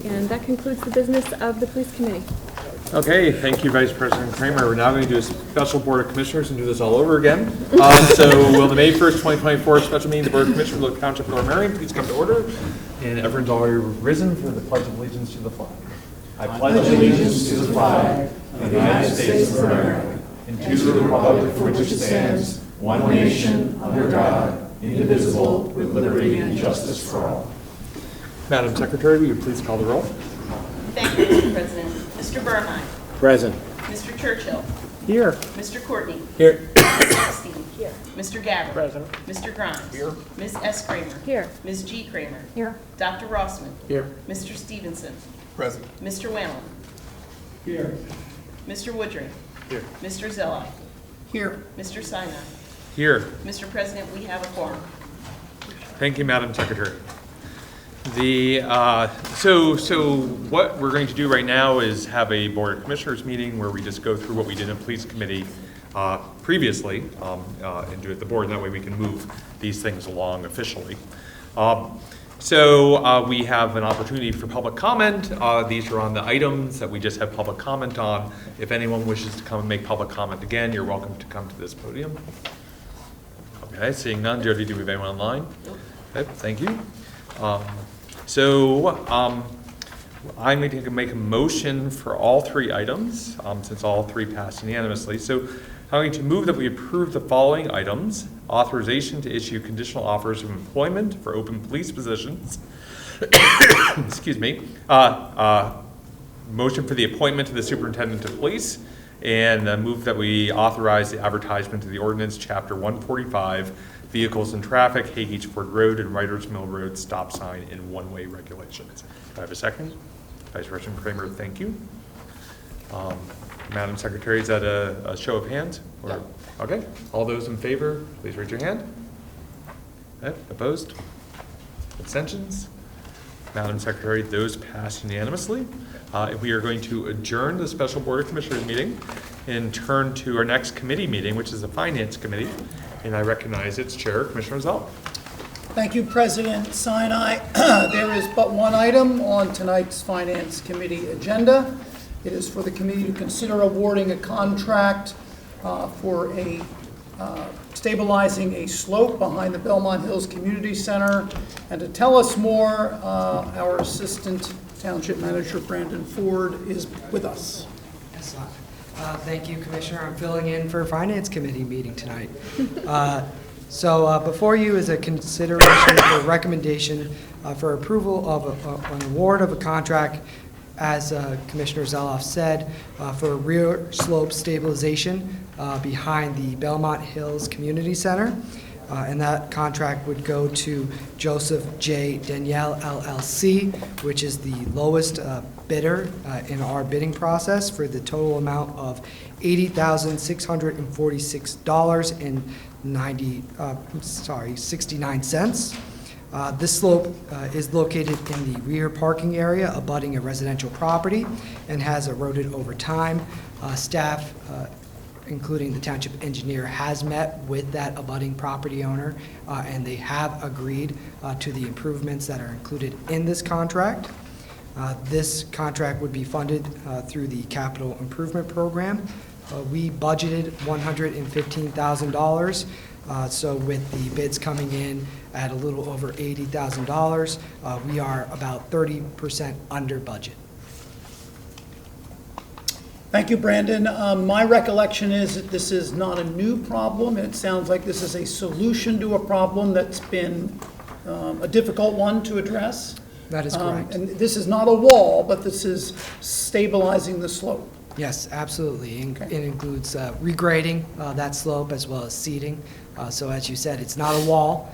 And that concludes the business of the Police Committee. Okay, thank you, Vice President Kramer. We're now going to do a special Board of Commissioners and do this all over again. So will the May 1st, 2024 special meeting of the Board of Commissioners of the Township of Lower Merion please come to order? And everyone's already risen for the Pledge of Allegiance to the flag. I pledge allegiance to the flag of the United States of America and to the republic for which it stands, one nation, under God, indivisible, with liberty and justice for all. Madam Secretary, will you please call the roll? Thank you, Mr. President. Mr. Bernheim. Present. Mr. Churchill. Here. Mr. Courtney. Here. Ms. Epstein. Here. Mr. Gabbard. Present. Mr. Grimes. Here. Ms. S. Kramer. Here. Ms. G. Kramer. Here. Dr. Rossman. Here. Mr. Stevenson. Present. Mr. Whalen. Here. Mr. Woodring. Here. Mr. Zella. Here. Mr. Sinai. Here. Mr. President, we have a quorum. Thank you, Madam Secretary. So what we're going to do right now is have a Board of Commissioners meeting where we just go through what we did in Police Committee previously and do it at the board, and that way we can move these things along officially. So we have an opportunity for public comment. These are on the items that we just have public comment on. If anyone wishes to come and make public comment again, you're welcome to come to this podium. Okay, seeing none. Jody, do we have anyone online? Okay, thank you. I'm going to make a motion for all three items, since all three passed unanimously. So I'm going to move that we approve the following items: authorization to issue conditional offers of employment for open police positions. Excuse me. Motion for the appointment to the superintendent of police, and move that we authorize the advertisement of the ordinance, Chapter 145, Vehicles and Traffic, Hagys Ford Road and Writers Mill Road stop sign and one-way regulations. Do I have a second? Vice President Kramer, thank you. Madam Secretary, is that a show of hands? Or, yeah. Okay. All those in favor, please raise your hand. Okay. Opposed? Abstentions? Madam Secretary, those pass unanimously. We are going to adjourn the Special Board of Commissioners meeting and turn to our next committee meeting, which is the Finance Committee. And I recognize its chair, Commissioner Zell. Thank you, President Sinai. There is but one item on tonight's Finance Committee agenda. It is for the committee to consider awarding a contract for stabilizing a slope behind the Belmont Hills Community Center. And to tell us more, our Assistant Township Manager, Brandon Ford, is with us. Yes, thank you, Commissioner. I'm filling in for Finance Committee meeting tonight. So before you is a consideration for recommendation for approval of an award of a contract, as Commissioner Zeloff said, for rear slope stabilization behind the Belmont Hills Community Center. And that contract would go to Joseph J. Danielle LLC, which is the lowest bidder in our bidding process, for the total amount of $80,646.69. This slope is located in the rear parking area abutting a residential property and has eroded over time. Staff, including the township engineer, has met with that abutting property owner, and they have agreed to the improvements that are included in this contract. This contract would be funded through the Capital Improvement Program. We budgeted $115,000, so with the bids coming in at a little over $80,000, we are about 30% under budget. Thank you, Brandon. My recollection is that this is not a new problem. It sounds like this is a solution to a problem that's been a difficult one to address. That is correct. And this is not a wall, but this is stabilizing the slope. Yes, absolutely. It includes regrading that slope as well as seeding. So as you said, it's not a wall.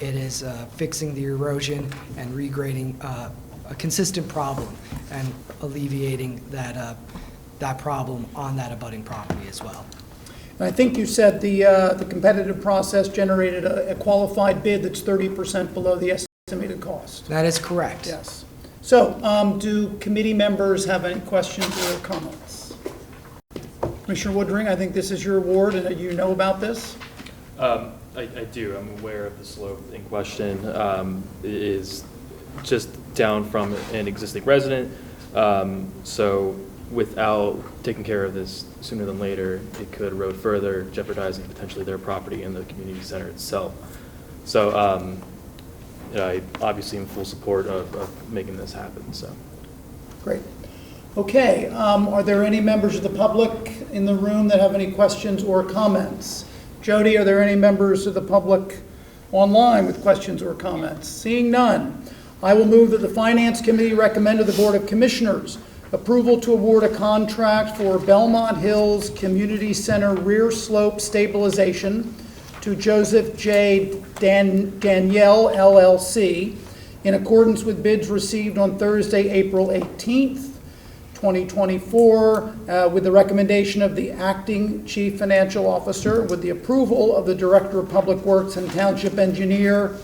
It is fixing the erosion and regrading a consistent problem and alleviating that problem on that abutting property as well. And I think you said the competitive process generated a qualified bid that's 30% below the estimated cost. That is correct. Yes. So do committee members have any questions or comments? Commissioner Woodring, I think this is your award, and you know about this? I do. I'm aware of the slope in question. It is just down from an existing resident. So without taking care of this sooner than later, it could erode further, jeopardizing potentially their property and the community center itself. So I obviously am full support of making this happen. So great. Okay, are there any members of the public in the room that have any questions or comments? Jody, are there any members of the public online with questions or comments? Seeing none, I will move that the Finance Committee recommend to the Board of Commissioners approval to award a contract for Belmont Hills Community Center rear slope stabilization to Joseph J. Danielle LLC in accordance with bids received on Thursday, April 18th, 2024, with the recommendation of the Acting Chief Financial Officer, with the approval of the Director of Public Works and Township Engineer,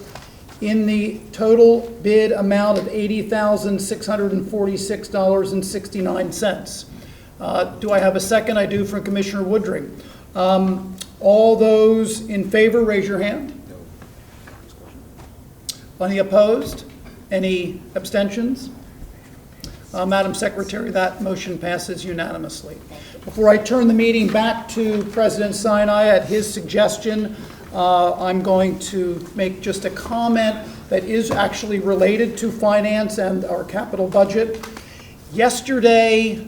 in the total bid amount of $80,646.69. Do I have a second? I do, from Commissioner Woodring. All those in favor, raise your hand. Any opposed? Any abstentions? Madam Secretary, that motion passes unanimously. Before I turn the meeting back to President Sinai at his suggestion, I'm going to make just a comment that is actually related to finance and our capital budget. Yesterday,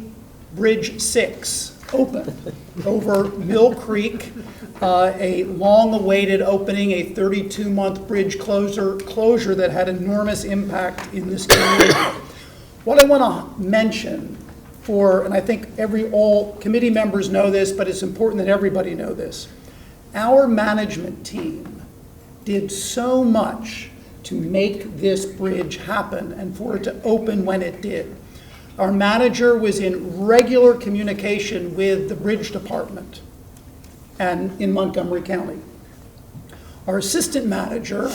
Bridge 6 opened over Mill Creek, a long-awaited opening, a 32-month bridge closure that had enormous impact in this community. What I want to mention and I think all committee members know this, but it's important that everybody know this. Our management team did so much to make this bridge happen and for it to open when it did. Our manager was in regular communication with the bridge department and in Montgomery County. Our assistant manager,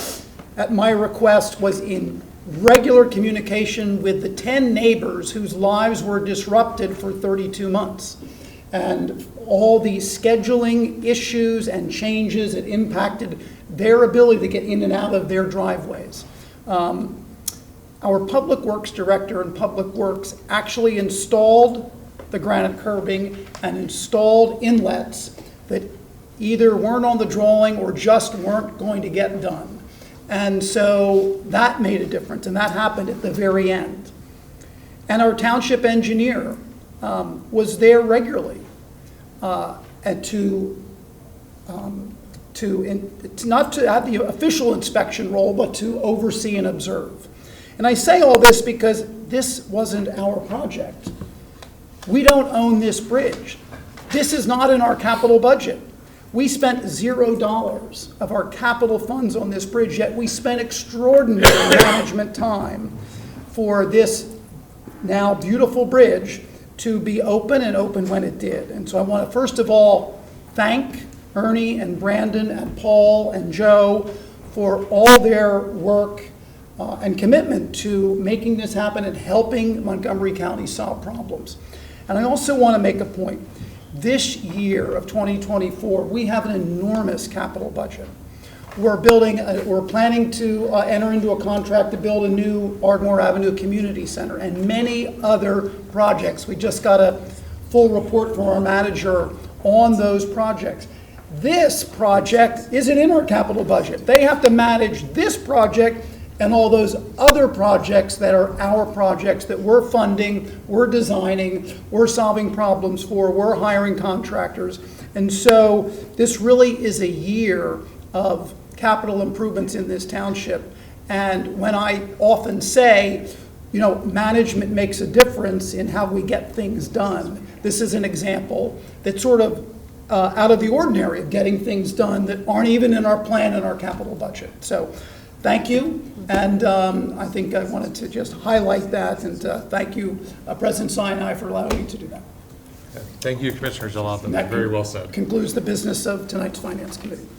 at my request, was in regular communication with the 10 neighbors whose lives were disrupted for 32 months. And all the scheduling issues and changes that impacted their ability to get in and out of their driveways. Our Public Works Director in Public Works actually installed the granite curbing and installed inlets that either weren't on the drawing or just weren't going to get done. And so that made a difference, and that happened at the very end. And our township engineer was there regularly and not to have the official inspection role, but to oversee and observe. And I say all this because this wasn't our project. We don't own this bridge. This is not in our capital budget. We spent $0 of our capital funds on this bridge, yet we spent extraordinary management time for this now beautiful bridge to be open and open when it did. And so I want to first of all thank Ernie and Brandon and Paul and Joe for all their work and commitment to making this happen and helping Montgomery County solve problems. And I also want to make a point. This year of 2024, we have an enormous capital budget. We're planning to enter into a contract to build a new Ardmore Avenue Community Center and many other projects. We just got a full report from our manager on those projects. This project isn't in our capital budget. They have to manage this project and all those other projects that are our projects that we're funding, we're designing, we're solving problems for, we're hiring contractors. And so this really is a year of capital improvements in this township. And when I often say, management makes a difference in how we get things done, this is an example that's sort of out of the ordinary of getting things done that aren't even in our plan in our capital budget. So thank you, and I think I wanted to just highlight that, and thank you, President Sinai, for allowing me to do that. Thank you, Commissioner Jalapa. Very well said. Concludes the business of tonight's Finance Committee.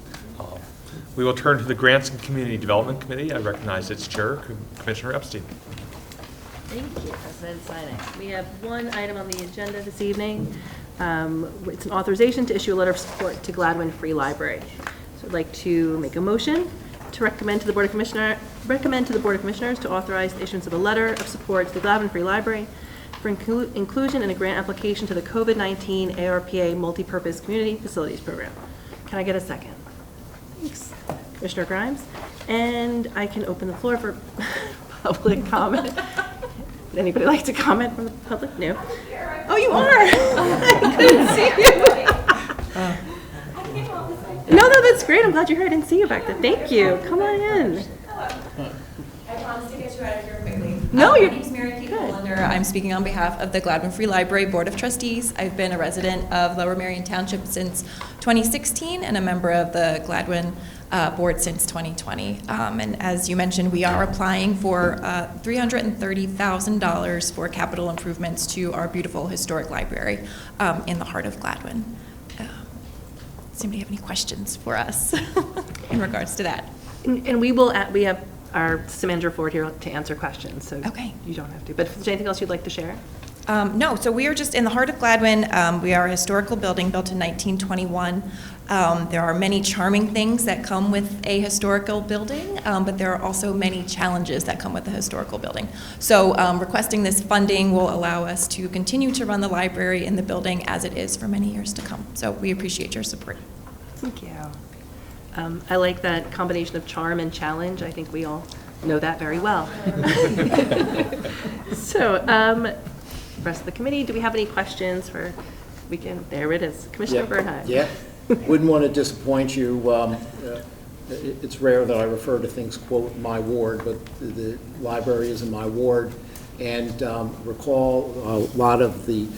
We will turn to the Grants and Community Development Committee. I recognize its chair, Commissioner Epstein. Thank you, President Sinai. We have one item on the agenda this evening. It's an authorization to issue a letter of support to Gladwyne Free Library. So I'd like to make a motion to recommend to the Board of Commissioners to authorize the issuance of a letter of support to the Gladwyne Free Library for inclusion in a grant application to the COVID-19 ARPA Multipurpose Community Facilities Program. Can I get a second? Thanks, Commissioner Grimes. And I can open the floor for public comment. Would anybody like to comment from the public? No? Oh, you are? I couldn't see you. No, that's great. I'm glad you're here. I didn't see you back there. Thank you. Come on in. I promise to get you out of here quickly. No, my name's Mary Kate Hollander. I'm speaking on behalf of the Gladwyne Free Library Board of Trustees. I've been a resident of Lower Merion Township since 2016 and a member of the Gladwyne board since 2020. And as you mentioned, we are applying for $330,000 for capital improvements to our beautiful historic library in the heart of Gladwyne. Does anybody have any questions for us in regards to that? And we have our city manager forward here to answer questions, so okay. You don't have to. But if there's anything else you'd like to share? No, so we are just in the heart of Gladwyne. We are a historical building built in 1921. There are many charming things that come with a historical building, but there are also many challenges that come with a historical building. So requesting this funding will allow us to continue to run the library in the building as it is for many years to come. So we appreciate your support. Thank you. I like that combination of charm and challenge. I think we all know that very well. So, rest of the committee, do we have any questions for, there it is, Commissioner Bernheim. Yeah, wouldn't want to disappoint you. It's rare that I refer to things, quote, my ward, but the library is in my ward. And recall a lot of the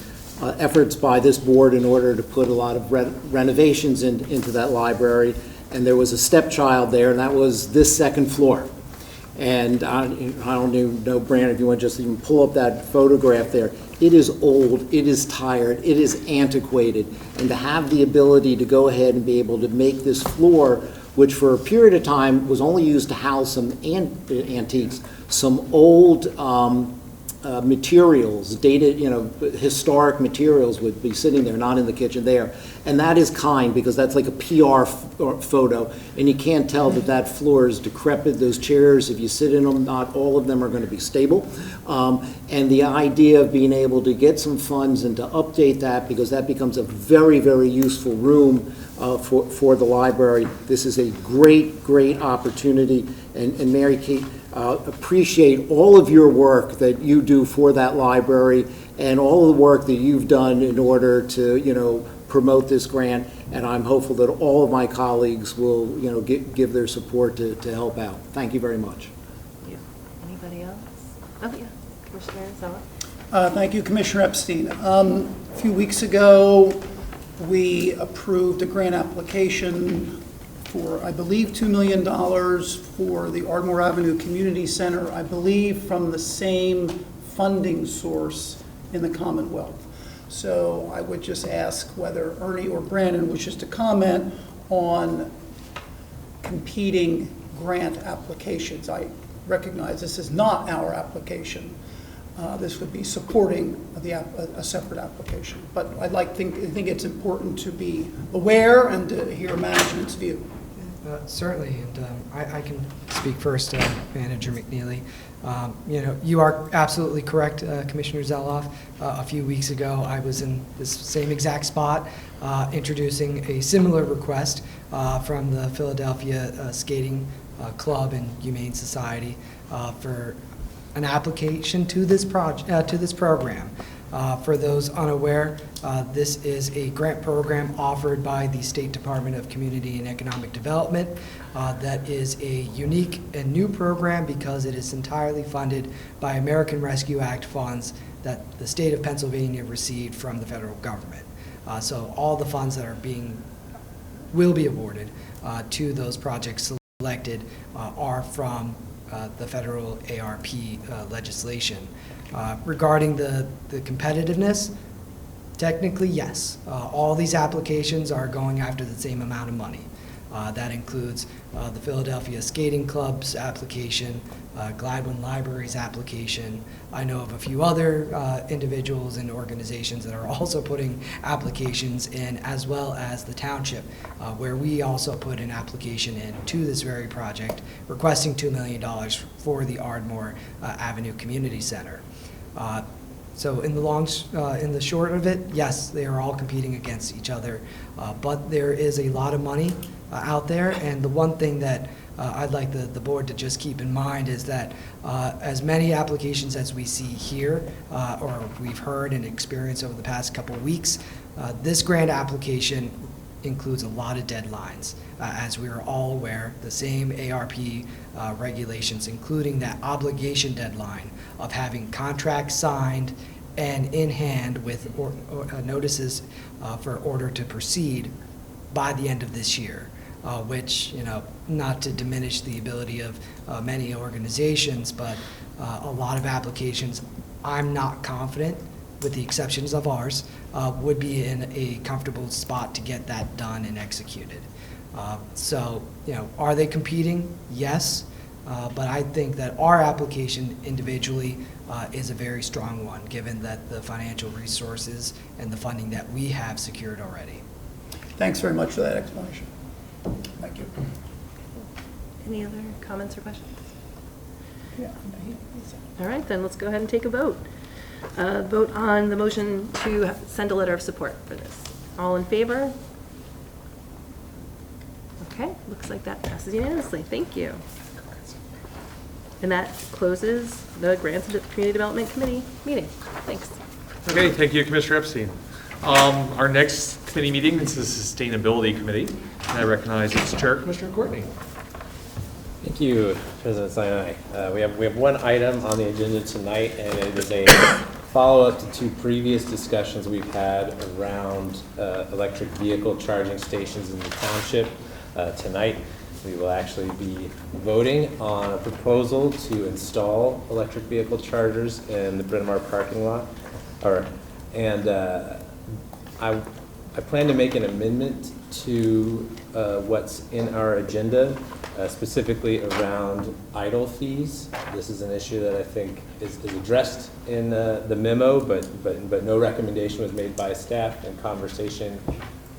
efforts by this board in order to put a lot of renovations into that library. And there was a stepchild there, and that was this second floor. And I don't even know, Bryn, if you want to just even pull up that photograph there. It is old, it is tired, it is antiquated. And to have the ability to go ahead and be able to make this floor, which for a period of time was only used to house some antiques, some old materials, dated, historic materials would be sitting there, not in the kitchen there. And that is kind, because that's like a PR photo, and you can't tell that that floor is decrepit. Those chairs, if you sit in them, not all of them are going to be stable. And the idea of being able to get some funds and to update that, because that becomes a very, very useful room for the library. This is a great, great opportunity. And Mary Kate, appreciate all of your work that you do for that library and all of the work that you've done in order to, promote this grant. And I'm hopeful that all of my colleagues will, give their support to help out. Thank you very much. Anybody else? Oh, yeah, Commissioner Zella. Thank you, Commissioner Epstein. A few weeks ago, we approved a grant application for, I believe, $2 million for the Ardmore Avenue Community Center, I believe from the same funding source in the Commonwealth. So I would just ask whether Ernie or Brandon wishes to comment on competing grant applications. I recognize this is not our application. This would be supporting a separate application. But I think it's important to be aware and to hear management's view. Certainly, and I can speak first, Manager McNeely. You are absolutely correct, Commissioner Zeloff. A few weeks ago, I was in this same exact spot introducing a similar request from the Philadelphia Skating Club and Humane Society for an application to this program. For those unaware, this is a grant program offered by the State Department of Community and Economic Development that is a unique and new program because it is entirely funded by American Rescue Act funds that the state of Pennsylvania received from the federal government. So all the funds that will be awarded to those projects selected are from the federal ARP legislation. Regarding the competitiveness, technically, yes. All these applications are going after the same amount of money. That includes the Philadelphia Skating Club's application, Gladwyne Library's application. I know of a few other individuals and organizations that are also putting applications in, as well as the township, where we also put an application in to this very project, requesting $2 million for the Ardmore Avenue Community Center. So in the short of it, yes, they are all competing against each other, but there is a lot of money out there, and the one thing that I'd like the board to just keep in mind is that as many applications as we see here, or we've heard and experienced over the past couple of weeks, this grant application includes a lot of deadlines. As we are all aware, the same ARP regulations, including that obligation deadline of having contracts signed and in hand with notices for order to proceed by the end of this year, which, not to diminish the ability of many organizations, but a lot of applications, I'm not confident, with the exceptions of ours, would be in a comfortable spot to get that done and executed. So, are they competing? Yes. But I think that our application individually is a very strong one, given that the financial resources and the funding that we have secured already. Thanks very much for that explanation. Thank you. Any other comments or questions? Yeah. All right, then let's go ahead and take a vote. Vote on the motion to send a letter of support for this. All in favor? Okay, looks like that passes unanimously. Thank you. And that closes the Grants and Community Development Committee meeting. Thanks. Okay, thank you, Commissioner Epstein. Our next committee meeting is the Sustainability Committee, and I recognize its chair, Commissioner Courtney. Thank you, President Sinai. We have one item on the agenda tonight, and it is a follow-up to two previous discussions we've had around electric vehicle charging stations in the township. Tonight, we will actually be voting on a proposal to install electric vehicle chargers in the Bryn Mawr parking lot. I plan to make an amendment to what's in our agenda, specifically around idle fees. This is an issue that I think is addressed in the memo, but no recommendation was made by staff. In conversation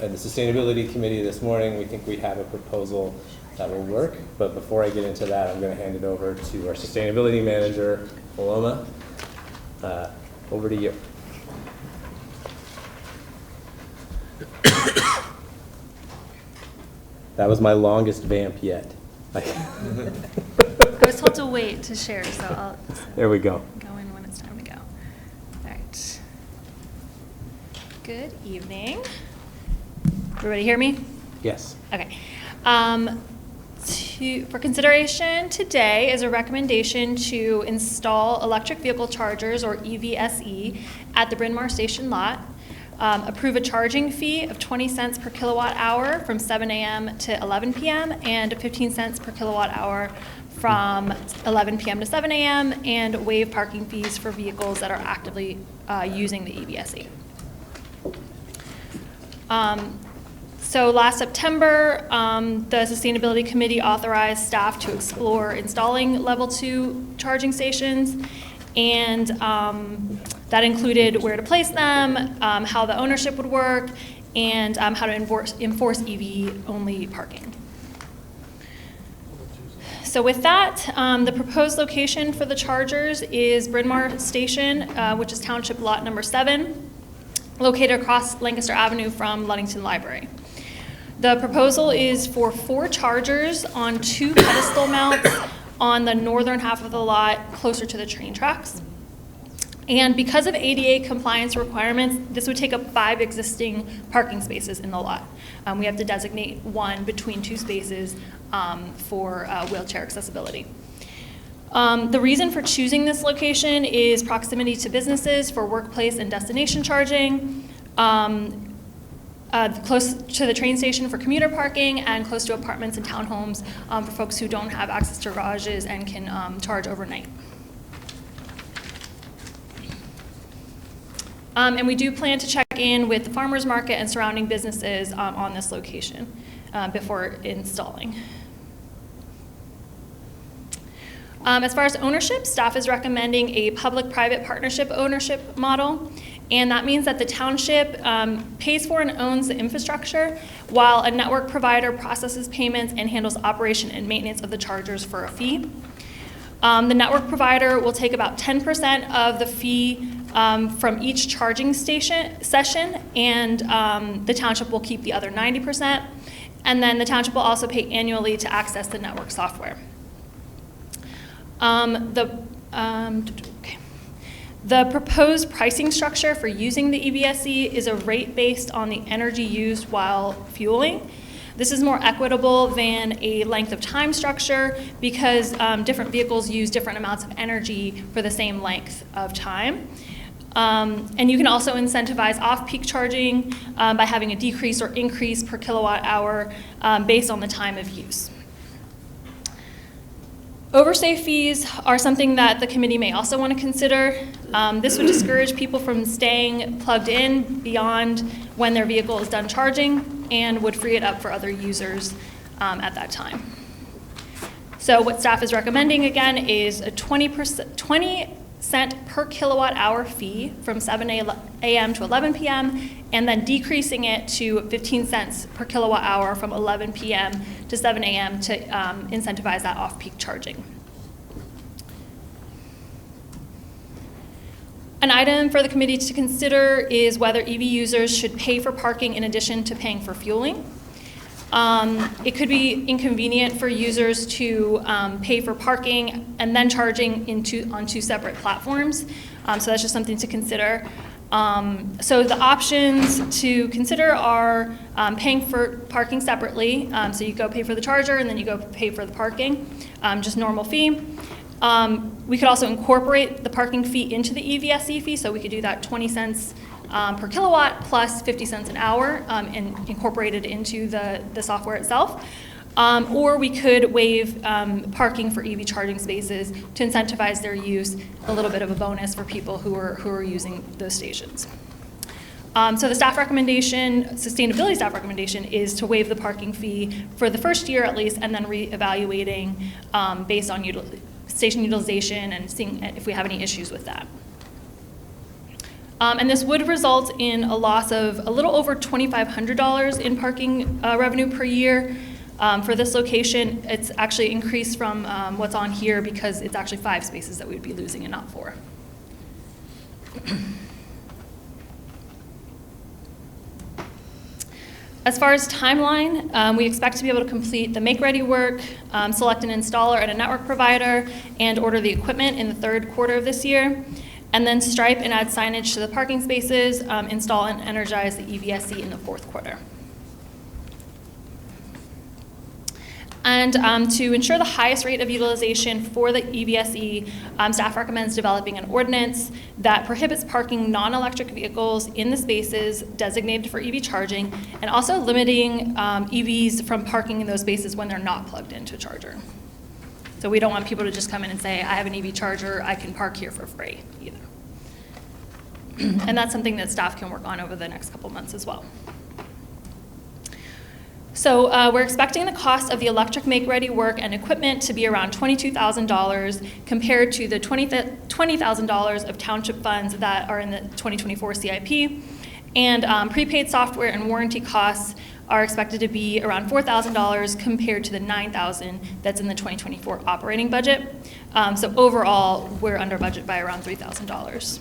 in the Sustainability Committee this morning, we think we have a proposal that will work. But before I get into that, I'm going to hand it over to our Sustainability Manager, Paloma. Over to you. That was my longest vamp yet. I was told to wait to share, so I'll There we go. go in when it's time to go. All right. Good evening. Everybody hear me? Yes. Okay. For consideration today is a recommendation to install electric vehicle chargers, or EVSE, at the Bryn Mawr Station lot. Approve a charging fee of 20 cents per kilowatt hour from 7 a.m. to 11 p.m. and 15 cents per kilowatt hour from 11 p.m. to 7 a.m. and waive parking fees for vehicles that are actively using the EVSE. So last September, the Sustainability Committee authorized staff to explore installing level 2 charging stations, and that included where to place them, how the ownership would work, and how to enforce EV-only parking. So with that, the proposed location for the chargers is Bryn Mawr Station, which is Township Lot number 7, located across Lancaster Avenue from Ludington Library. The proposal is for 4 chargers on 2 pedestal mounts on the northern half of the lot, closer to the train tracks. And because of ADA compliance requirements, this would take up 5 existing parking spaces in the lot. We have to designate 1 between 2 spaces for wheelchair accessibility. The reason for choosing this location is proximity to businesses for workplace and destination charging, close to the train station for commuter parking, and close to apartments and townhomes for folks who don't have access to garages and can charge overnight. And we do plan to check in with the farmers market and surrounding businesses on this location before installing. As far as ownership, staff is recommending a public-private partnership ownership model, and that means that the township pays for and owns the infrastructure, while a network provider processes payments and handles operation and maintenance of the chargers for a fee. The network provider will take about 10% of the fee from each charging session, and the township will keep the other 90%, and then the township will also pay annually to access the network software. The proposed pricing structure for using the EVSE is a rate based on the energy used while fueling. This is more equitable than a length of time structure because different vehicles use different amounts of energy for the same length of time. And you can also incentivize off-peak charging by having a decrease or increase per kilowatt hour based on the time of use. Overstay fees are something that the committee may also want to consider. This would discourage people from staying plugged in beyond when their vehicle is done charging and would free it up for other users at that time. So what staff is recommending again is a 20 cent per kilowatt hour fee from 7 a.m. to 11 p.m., and then decreasing it to 15 cents per kilowatt hour from 11 p.m. to 7 a.m. to incentivize that off-peak charging. An item for the committee to consider is whether EV users should pay for parking in addition to paying for fueling. It could be inconvenient for users to pay for parking and then charging on two separate platforms. So that's just something to consider. So the options to consider are paying for parking separately. So you go pay for the charger and then you go pay for the parking, just normal fee. We could also incorporate the parking fee into the EVSE fee, so we could do that 20 cents per kilowatt plus 50 cents an hour and incorporate it into the software itself. Or we could waive parking for EV charging spaces to incentivize their use, a little bit of a bonus for people who are using those stations. So the staff recommendation, sustainability staff recommendation, is to waive the parking fee for the first year at least, and then reevaluating based on station utilization and seeing if we have any issues with that. And this would result in a loss of a little over $2,500 in parking revenue per year. For this location, it's actually increased from what's on here because it's actually 5 spaces that we'd be losing and not 4. As far as timeline, we expect to be able to complete the make-ready work, select an installer and a network provider, and order the equipment in the 3rd quarter of this year, and then stripe and add signage to the parking spaces, install and energize the EVSE in the 4th quarter. And to ensure the highest rate of utilization for the EVSE, staff recommends developing an ordinance that prohibits parking non-electric vehicles in the spaces designated for EV charging, and also limiting EVs from parking in those spaces when they're not plugged into a charger. So we don't want people to just come in and say, I have an EV charger, I can park here for free either. And that's something that staff can work on over the next couple months as well. So we're expecting the cost of the electric make-ready work and equipment to be around $22,000 compared to the $20,000 of township funds that are in the 2024 CIP. And prepaid software and warranty costs are expected to be around $4,000 compared to the $9,000 that's in the 2024 operating budget. So overall, we're under budget by around $3,000.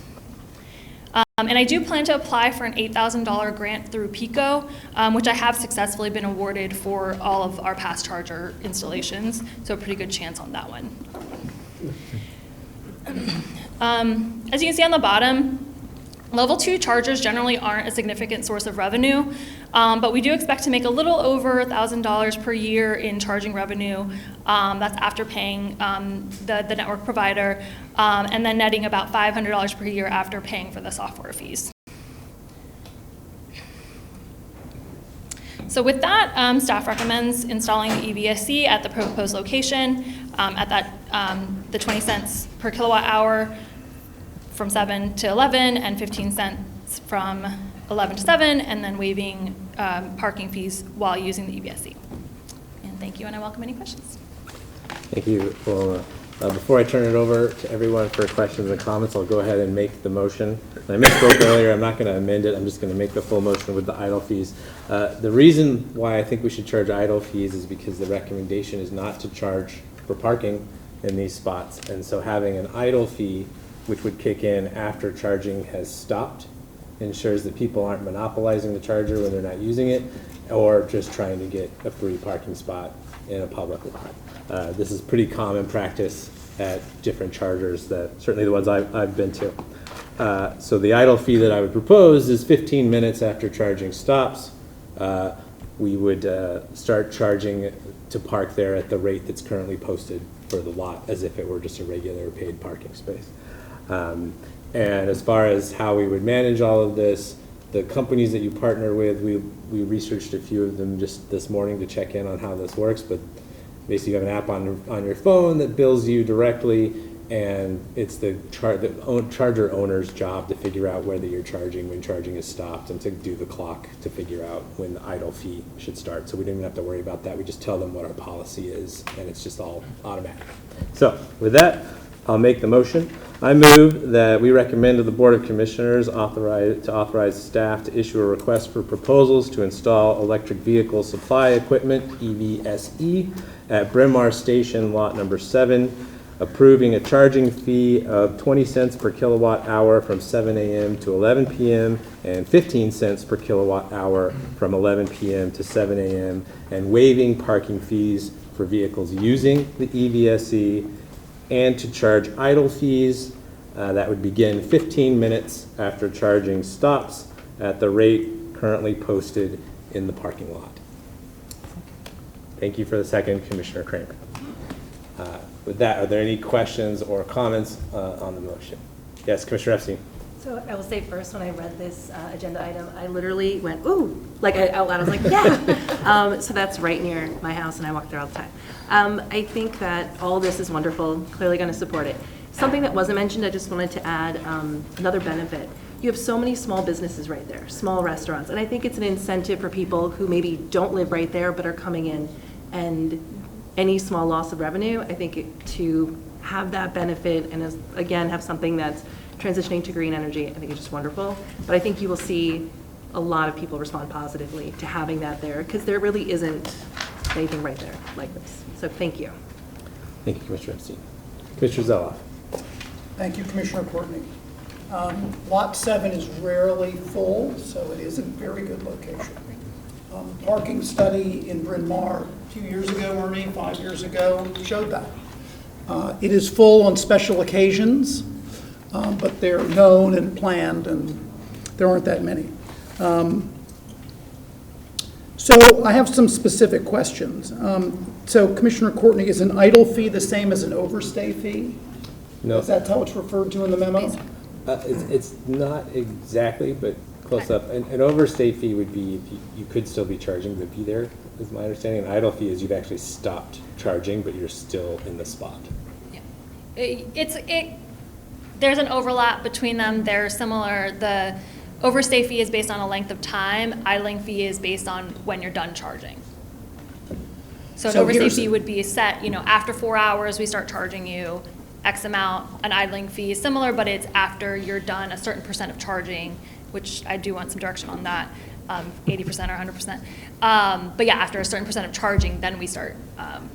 And I do plan to apply for an $8,000 grant through PICO, which I have successfully been awarded for all of our past charger installations, so a pretty good chance on that one. As you can see on the bottom, Level 2 chargers generally aren't a significant source of revenue, but we do expect to make a little over $1,000 per year in charging revenue. That's after paying the network provider, and then netting about $500 per year after paying for the software fees. So with that, staff recommends installing the EVSE at the proposed location at that the 20 cents per kilowatt hour from 7 to 11 and 15 cents from 11 to 7, and then waiving parking fees while using the EVSE. And thank you, and I welcome any questions. Thank you. Well, before I turn it over to everyone for questions and comments, I'll go ahead and make the motion. I misspoke earlier. I'm not going to amend it. I'm just going to make the full motion with the idle fees. The reason why I think we should charge idle fees is because the recommendation is not to charge for parking in these spots. And so having an idle fee, which would kick in after charging has stopped, ensures that people aren't monopolizing the charger when they're not using it, or just trying to get a free parking spot in a public lot. This is pretty common practice at different chargers, that certainly the ones I've been to. So the idle fee that I would propose is 15 minutes after charging stops. We would start charging to park there at the rate that's currently posted for the lot, as if it were just a regular paid parking space. And as far as how we would manage all of this, the companies that you partner with, we researched a few of them just this morning to check in on how this works, but basically you have an app on your phone that bills you directly, and it's the charger owner's job to figure out whether you're charging, when charging is stopped, and to do the clock to figure out when the idle fee should start. So we don't even have to worry about that. We just tell them what our policy is, and it's just all automatic. So with that, I'll make the motion. I move that we recommend to the Board of Commissioners authorize staff to issue a request for proposals to install electric vehicle supply equipment, EVSE, at Bryn Mawr Station, lot number 7, approving a charging fee of 20 cents per kilowatt hour from 7 a.m. to 11 p.m. and 15 cents per kilowatt hour from 11 p.m. to 7 a.m. and waiving parking fees for vehicles using the EVSE, and to charge idle fees that would begin 15 minutes after charging stops at the rate currently posted in the parking lot. Thank you for the second, Commissioner Kramer. With that, are there any questions or comments on the motion? Yes, Commissioner Epstein. So I will say first, when I read this agenda item, I literally went, ooh, like out loud. I was like, yeah. So that's right near my house, and I walk there all the time. I think that all this is wonderful, clearly going to support it. Something that wasn't mentioned, I just wanted to add another benefit. You have so many small businesses right there, small restaurants, and I think it's an incentive for people who maybe don't live right there but are coming in, and any small loss of revenue, I think to have that benefit and again have something that's transitioning to green energy, I think is just wonderful. But I think you will see a lot of people respond positively to having that there, because there really isn't anything right there like this. So thank you. Thank you, Commissioner Epstein. Commissioner Zeloff. Thank you, Commissioner Courtney. Lot 7 is rarely full, so it is a very good location. Parking study in Bryn Mawr 2 years ago, Ernie, 5 years ago, showed that. It is full on special occasions, but they're known and planned, and there aren't that many. So I have some specific questions. So Commissioner Courtney, is an idle fee the same as an overstay fee? No. Is that how it's referred to in the memo? It's not exactly, but close up. An overstay fee would be if you could still be charging to be there, is my understanding. An idle fee is you've actually stopped charging, but you're still in the spot. Yeah. There's an overlap between them. They're similar. The overstay fee is based on a length of time. Idling fee is based on when you're done charging. So an overstay fee would be set, after 4 hours, we start charging you X amount. An idling fee is similar, but it's after you're done a certain percent of charging, which I do want some direction on that, 80% or 100%. But yeah, after a certain percent of charging, then we start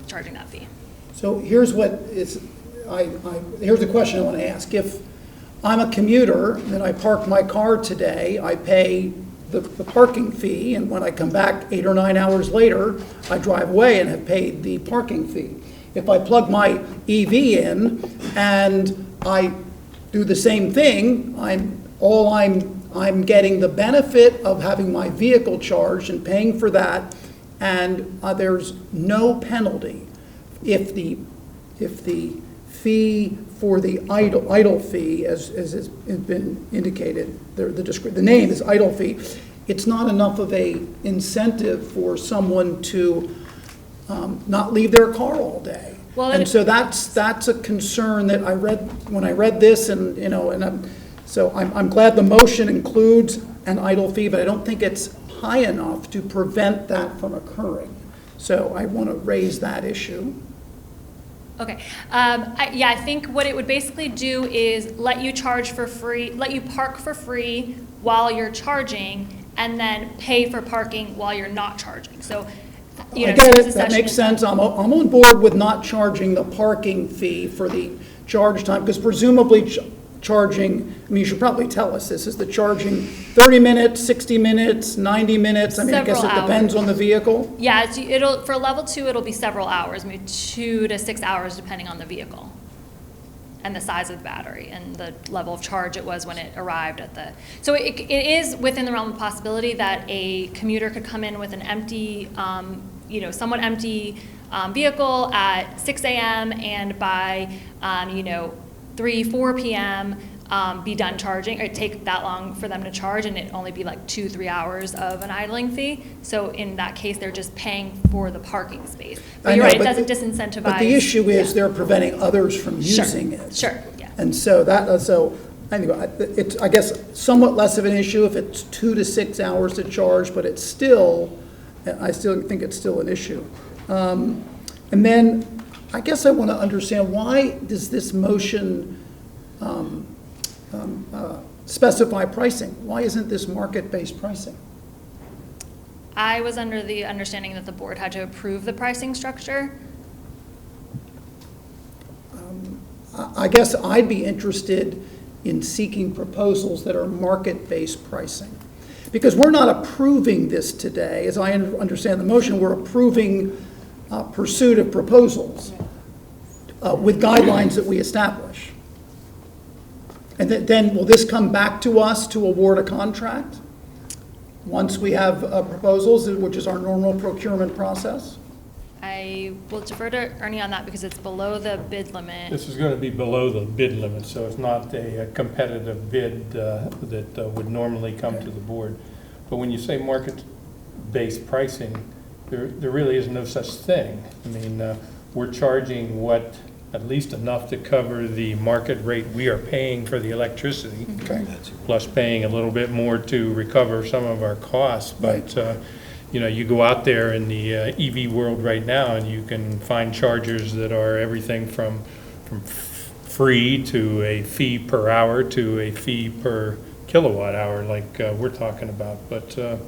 charging that fee. So here's what is, here's the question I want to ask. If I'm a commuter and I park my car today, I pay the parking fee, and when I come back 8 or 9 hours later, I drive away and have paid the parking fee. If I plug my EV in and I do the same thing, I'm getting the benefit of having my vehicle charged and paying for that, and there's no penalty if the fee for the idle fee, as has been indicated, the name is idle fee. It's not enough of a incentive for someone to not leave their car all day. Well, and so that's a concern that I read when I read this, and I'm glad the motion includes an idle fee, but I don't think it's high enough to prevent that from occurring. So I want to raise that issue. Okay. I think what it would basically do is let you park for free while you're charging, and then pay for parking while you're not charging. So, I get it. That makes sense. I'm on board with not charging the parking fee for the charge time, because presumably charging, you should probably tell us this, is the charging 30 minutes, 60 minutes, 90 minutes? I guess it depends on the vehicle. Yeah, for level 2, it'll be several hours, maybe 2 to 6 hours, depending on the vehicle and the size of the battery and the level of charge it was when it arrived at the. So it is within the realm of possibility that a commuter could come in with an empty, somewhat empty vehicle at 6 a.m. and by 3, 4 p.m. Be done charging, or take that long for them to charge, and it only be like 2-3 hours of an idling fee. So in that case, they're just paying for the parking space. But you're right, it doesn't disincentivize. But the issue is they're preventing others from using it. Sure, yeah. And so anyway, it's, I guess, somewhat less of an issue if it's 2 to 6 hours to charge, but I still think it's still an issue. And then I guess I want to understand, why does this motion specify pricing? Why isn't this market-based pricing? I was under the understanding that the board had to approve the pricing structure. I guess I'd be interested in seeking proposals that are market-based pricing. Because we're not approving this today, as I understand the motion, we're approving pursuit of proposals with guidelines that we establish. And then will this come back to us to award a contract once we have proposals, which is our normal procurement process? I will defer to Ernie on that because it's below the bid limit. This is going to be below the bid limit, so it's not a competitive bid that would normally come to the board. But when you say market-based pricing, there really is no such thing. I mean, we're charging what, at least enough to cover the market rate we are paying for the electricity, plus paying a little bit more to recover some of our costs. But you know, you go out there in the EV world right now, and you can find chargers that are everything from free to a fee per hour to a fee per kilowatt hour, like we're talking about. But so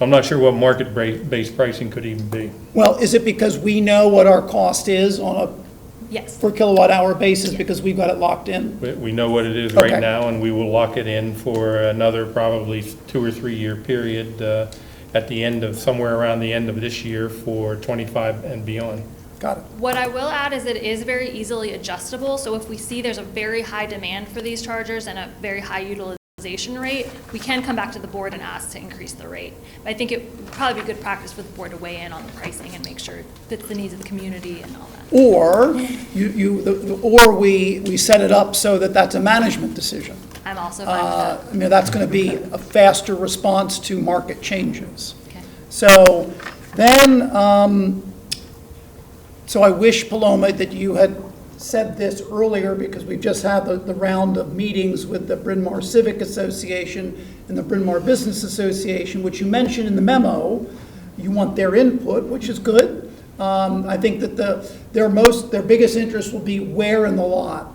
I'm not sure what market-based pricing could even be. Well, is it because we know what our cost is on a per kilowatt hour basis because we've got it locked in? We know what it is right now, and we will lock it in for another probably 2 or 3 year period at the end of, somewhere around the end of this year for 25 and beyond. Got it. What I will add is it is very easily adjustable. So if we see there's a very high demand for these chargers and a very high utilization rate, we can come back to the board and ask to increase the rate. But I think it would probably be good practice for the board to weigh in on the pricing and make sure it fits the needs of the community and all that. Or or we set it up so that that's a management decision. I'm also fine with that. I mean, that's going to be a faster response to market changes. Okay. So then, so I wish, Paloma, that you had said this earlier, because we've just had the round of meetings with the Bryn Mawr Civic Association and the Bryn Mawr Business Association, which you mentioned in the memo. You want their input, which is good. I think that their biggest interest will be where in the lot.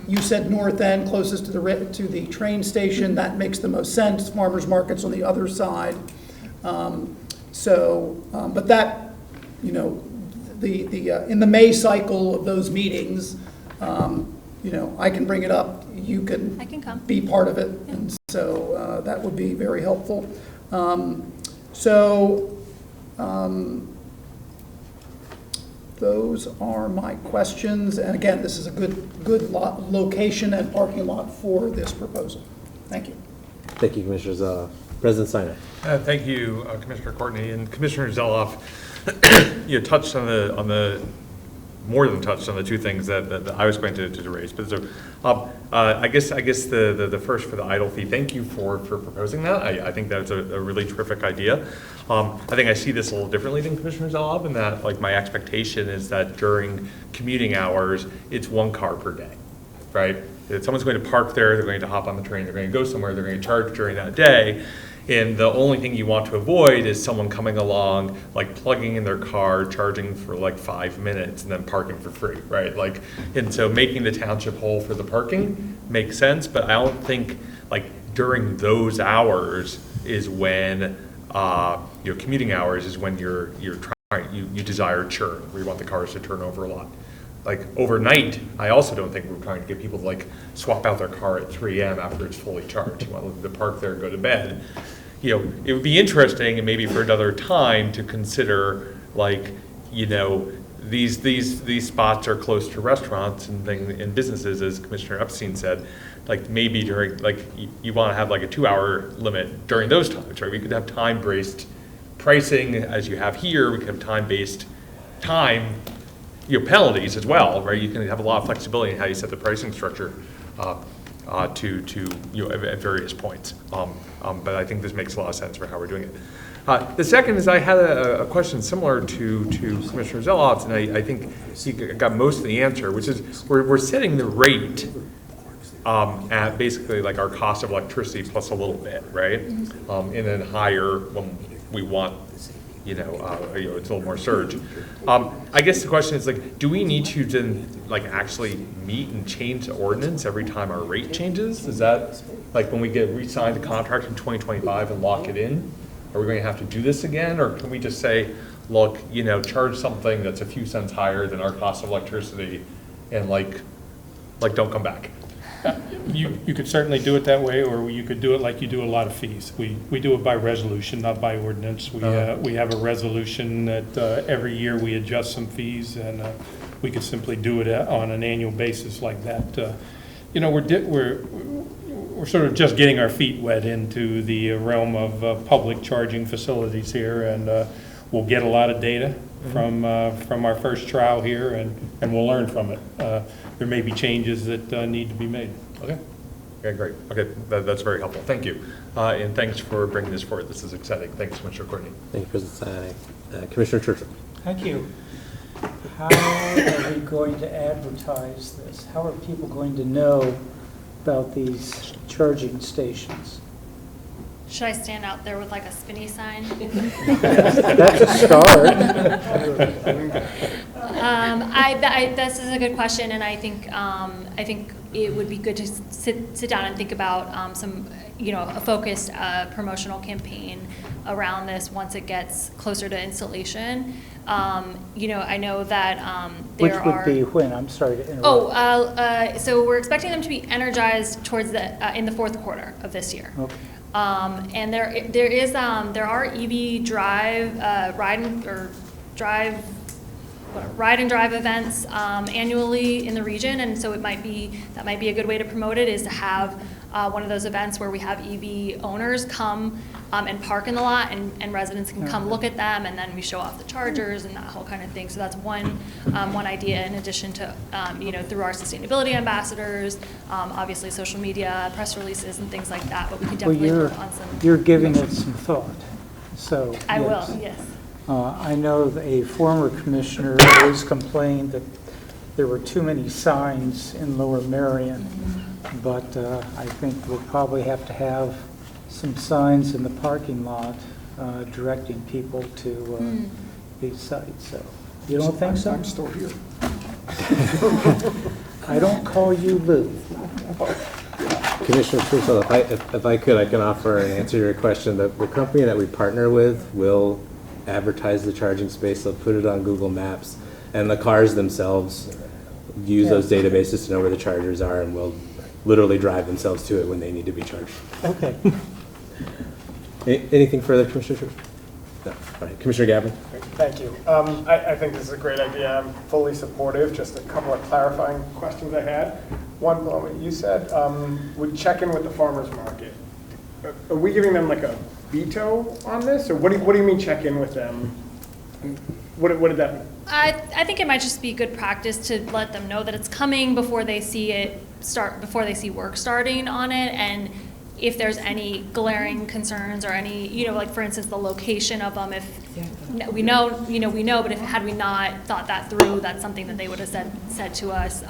You said north end, closest to the train station. That makes the most sense. Farmers market's on the other side. But that, you know, in the May cycle of those meetings, you know, I can bring it up. You can be part of it, and so that would be very helpful. Those are my questions. And again, this is a good location and parking lot for this proposal. Thank you. Thank you, Commissioners. President Steiner. Thank you, Commissioner Courtney, and Commissioner Zeloff. You touched on the more than touched on the two things that I was going to raise. But so, I guess the first for the idle fee. Thank you for proposing that. I think that's a really terrific idea. I think I see this a little differently than Commissioner Zeloff, in that, like, my expectation is that during commuting hours, it's 1 car per day, right? If someone's going to park there, they're going to hop on the train, they're going to go somewhere, they're going to charge during that day. And the only thing you want to avoid is someone coming along, like plugging in their car, charging for like 5 minutes, and then parking for free, right? Like, and so making the township whole for the parking makes sense, but I don't think, like, during those hours is when your commuting hours is when you desire churn, where you want the cars to turn over a lot. Like, overnight, I also don't think we're trying to get people to, like, swap out their car at 3 a.m. after it's fully charged. You want them to park there and go to bed. You know, it would be interesting, and maybe for another time, to consider, like, you know, these spots are close to restaurants and and businesses, as Commissioner Epstein said. Like, maybe during, like, you want to have like a 2-hour limit during those times, right? We could have time-based pricing as you have here. We could have time-based penalties as well, right? You can have a lot of flexibility in how you set the pricing structure to at various points. But I think this makes a lot of sense for how we're doing it. The second is, I had a question similar to Commissioner Zeloff's, and I think he got most of the answer, which is we're setting the rate at basically like our cost of electricity plus a little bit, right? And then higher when we want it's a little more surge. I guess the question is like, do we need to then like actually meet and change the ordinance every time our rate changes? Is that like when we get re-signed the contract in 2025 and lock it in? Are we going to have to do this again, or can we just say, look, charge something that's a few cents higher than our cost of electricity, and like don't come back? You could certainly do it that way, or you could do it like you do a lot of fees. We do it by resolution, not by ordinance. We have a resolution that every year we adjust some fees, and we could simply do it on an annual basis like that. We're sort of just getting our feet wet into the realm of public charging facilities here, and we'll get a lot of data from our first trial here, and we'll learn from it. There may be changes that need to be made. Okay. Okay, great. Okay, that's very helpful. Thank you. And thanks for bringing this forward. This is exciting. Thanks, Commissioner Courtney. Thank you, President. Commissioner Churchill. Thank you. How are we going to advertise this? How are people going to know about these charging stations? Should I stand out there with like a spinny sign? That's a start. This is a good question, and I think it would be good to sit down and think about some, a focused promotional campaign around this once it gets closer to installation. I know that Which would be when? I'm sorry to interrupt. So we're expecting them to be energized towards in the fourth quarter of this year. Okay. And there are EV ride and drive events annually in the region, and so that might be a good way to promote it, is to have one of those events where we have EV owners come and park in the lot, and residents can come look at them, and then we show off the chargers and that whole kind of thing. So that's one idea, in addition to through our sustainability ambassadors, obviously social media, press releases, and things like that. But we can definitely work on some. You're giving it some thought. So I yes. will. Yes. I know that a former commissioner always complained that there were too many signs in Lower Merion, but I think we'll probably have to have some signs in the parking lot directing people to these sites. So you don't think so? I'm still here. I don't call you Lou. Commissioner Churchill, if I could, I can offer an answer to your question. The company that we partner with will advertise the charging space. They'll put it on Google Maps, and the cars themselves use those databases to know where the chargers are, and will literally drive themselves to it when they need to be charged. Okay. Anything further, Commissioner Churchill? No. All right, Commissioner Gavin. Thank you. I think this is a great idea. I'm fully supportive. Just a couple of clarifying questions I had. One, you said would check in with the farmers market. Are we giving them like a veto on this, or what do you mean check in with them? What did that mean? I think it might just be good practice to let them know that it's coming before they see it start, before they see work starting on it, and if there's any glaring concerns or any, like for instance, the location of them, if we know, but if had we not thought that through, that's something that they would have said to us,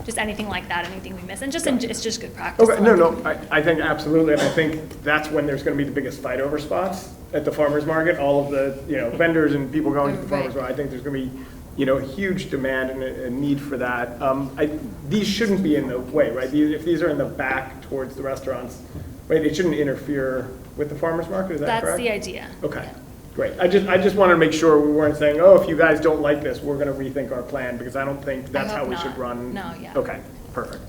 just anything like that, anything we miss, and it's just good practice. Okay, no, I think absolutely, and I think that's when there's going to be the biggest fight over spots at the farmers market. All of the vendors and people going to the farmers market. I think there's going to be a huge demand and a need for that. These shouldn't be in the way, right? If these are in the back towards the restaurants, right, it shouldn't interfere with the farmers market. Is that correct? That's the idea. Okay, great. I just wanted to make sure we weren't saying, oh, if you guys don't like this, we're going to rethink our plan, because I don't think that's how we should run. No, yeah. Okay, perfect.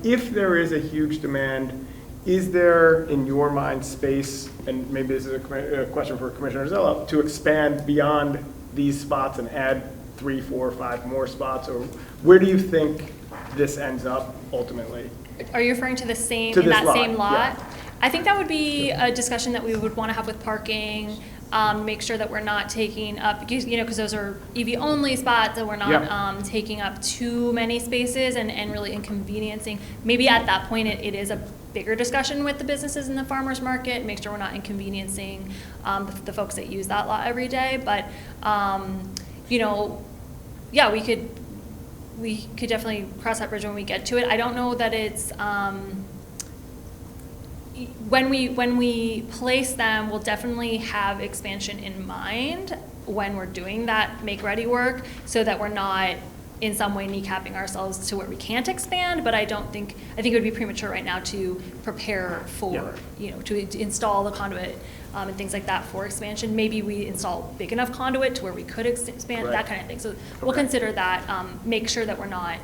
If there is a huge demand, is there, in your mind, space, and maybe this is a question for Commissioner Zella, to expand beyond these spots and add 3, 4, 5 more spots, or where do you think this ends up ultimately? Are you referring to the same, To in this that lot, same lot? yeah. I think that would be a discussion that we would want to have with parking, make sure that we're not taking up, because those are EV-only spots, that we're not taking up too many spaces and really inconveniencing. Maybe at that point, it is a bigger discussion with the businesses in the farmers market, make sure we're not inconveniencing the folks that use that lot every day. But, yeah, we could definitely cross that bridge when we get to it. I don't know that it's, when we place them, we'll definitely have expansion in mind when we're doing that make-ready work, so that we're not in some way kneecapping ourselves to where we can't expand, but I think it would be premature right now to prepare for, to install the conduit and things like that for expansion. Maybe we install big enough conduit to where we could expand, Right. that kind of thing. So we'll consider that, make sure that we're not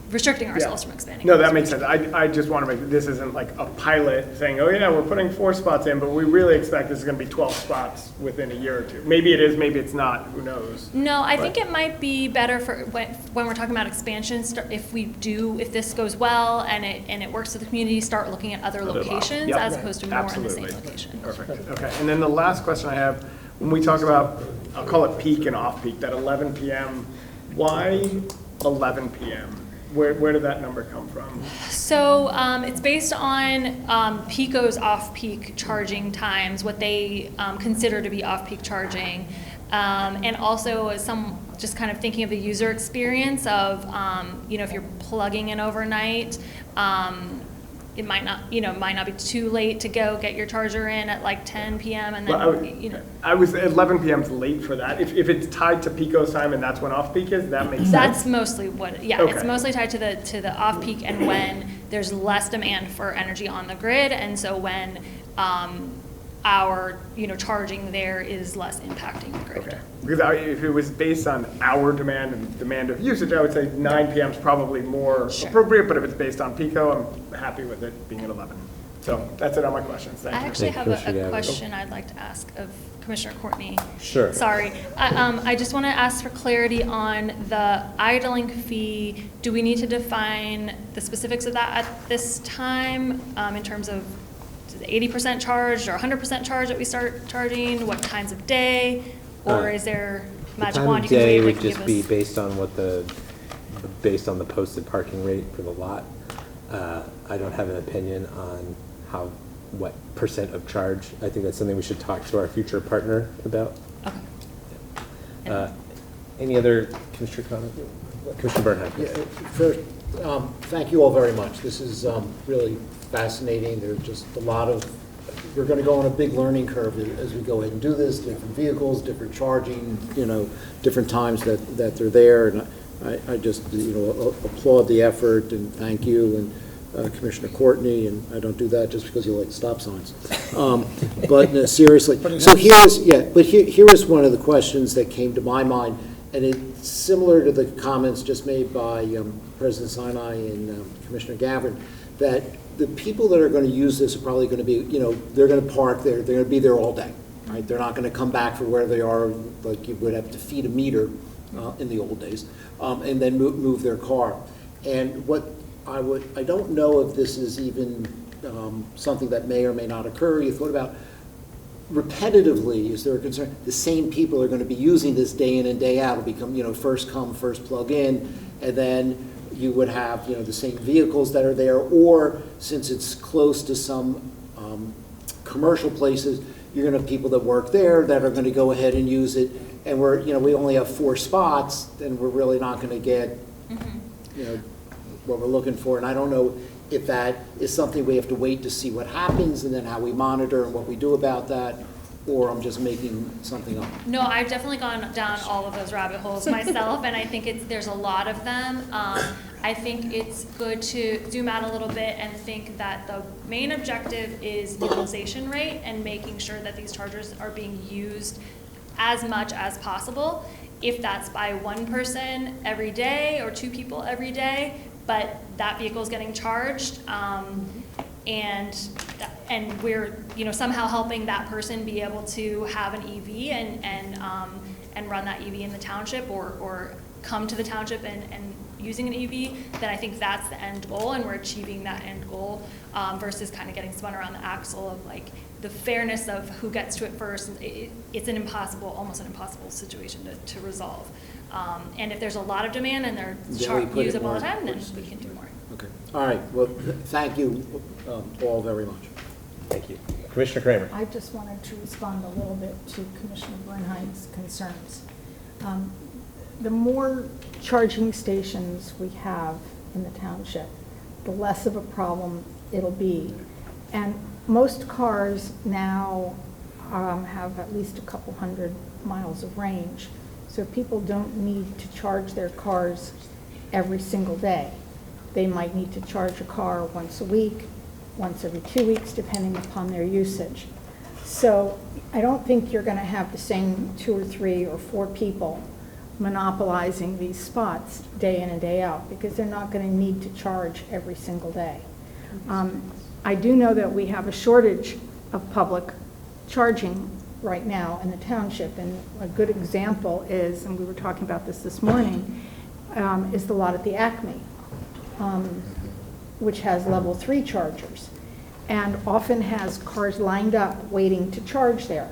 restricting ourselves from expanding. No, that makes sense. I just want to make, this isn't like a pilot saying, oh yeah, we're putting 4 spots in, but we really expect this is going to be 12 spots within a year or two. Maybe it is, maybe it's not, who knows? No, I think it might be better for when we're talking about expansion, if this goes well and it works with the community, start looking at other locations Yep. as opposed to more in the same Absolutely. location. Perfect, okay. And then the last question I have, when we talk about, I'll call it peak and off-peak, that 11 PM, why 11 PM? Where did that number come from? So it's based on PICO's off-peak charging times, what they consider to be off-peak charging, and also just kind of thinking of the user experience of, if you're plugging in overnight, it might not be too late to go get your charger in at like 10 PM and then, I was, 11 PM is late for that. If it's tied to PICO's time and that's when off-peak is, that makes sense. That's mostly what, it's Okay. mostly tied to the off-peak and when there's less demand for energy on the grid, and so when our, charging there is less impacting the grid. Okay. Because if it was based on our demand and demand of usage, I would say 9 PM is probably more appropriate, but if it's based on PICO, I'm happy with it being at 11. So that's it on my questions. Thank you. I actually have Commissioner a Gavin. question I'd like to ask of Commissioner Courtney. Sure. Sorry. I just want to ask for clarity on the idling fee. Do we need to define the specifics of that at this time in terms of the 80% charge or 100% charge that we start charging? What times of day? Or is there magic wand you can The time wave of that day can would give just be us? based on the posted parking rate for the lot. I don't have an opinion on what percent of charge. I think that's something we should talk to our future partner about. Okay. Any other Commissioner comment? Commissioner Bernheim. Yeah, first, thank you all very much. This is really fascinating. There's just a lot of, we're going to go on a big learning curve as we go ahead and do this, different vehicles, different charging, different times that they're there. And I just, applaud the effort and thank you and Commissioner Courtney, and I don't do that just because you like stop signs. But no, seriously, so here is one of the questions that came to my mind, and it's similar to the comments just made by President Sinai and Commissioner Gavin, that the people that are going to use this are probably going to be, they're going to park there, they're going to be there all day, right? They're not going to come back for where they are, like you would have to feed a meter in the old days, and then move their car. And what I don't know if this is even something that may or may not occur. You thought about repetitively, is there a concern? The same people are going to be using this day in and day out. It'll become, first come, first plug in, and then you would have, the same vehicles that are there, or since it's close to some commercial places, you're going to have people that work there that are going to go ahead and use it, and we only have 4 spots, then we're really not going to get, what we're looking for. And I don't know if that is something we have to wait to see what happens and then how we monitor and what we do about that, or I'm just making something up. No, I've definitely gone down all of those rabbit holes myself, and I think there's a lot of them. I think it's good to zoom out a little bit and think that the main objective is utilization rate and making sure that these chargers are being used as much as possible. If that's by 1 person every day or 2 people every day, but that vehicle is getting charged, and we're somehow helping that person be able to have an EV and run that EV in the township or come to the township and using an EV, then I think that's the end goal, and we're achieving that end goal versus kind of getting spun around the axle of like the fairness of who gets to it first. It's almost an impossible situation to resolve. And if there's a lot of demand and they're used up all the time, then we can do more. Okay. All right. Well, thank you all very much. Thank you. Commissioner Kramer. I just wanted to respond a little bit to Commissioner Bernheim's concerns. The more charging stations we have in the township, the less of a problem it'll be. And most cars now have at least a couple hundred miles of range. So people don't need to charge their cars every single day. They might need to charge a car once a week, once every 2 weeks, depending upon their usage. So I don't think you're going to have the same 2 or 3 or 4 people monopolizing these spots day in and day out, because they're not going to need to charge every single day. I do know that we have a shortage of public charging right now in the township, and a good example is, and we were talking about this morning, is the lot at the Acme, which has level 3 chargers, and often has cars lined up waiting to charge there.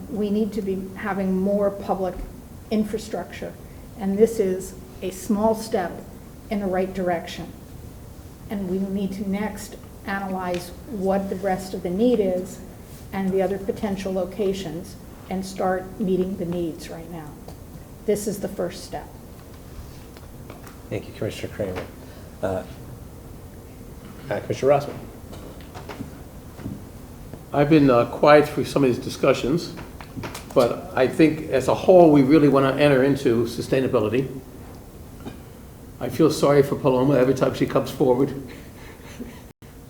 We need to be having more public infrastructure, and this is a small step in the right direction. And we need to next analyze what the rest of the need is and the other potential locations and start meeting the needs right now. This is the first step. Thank you, Commissioner Kramer. Commissioner Rossman. I've been quiet through some of these discussions, but I think as a whole, we really want to enter into sustainability. I feel sorry for Paloma every time she comes forward.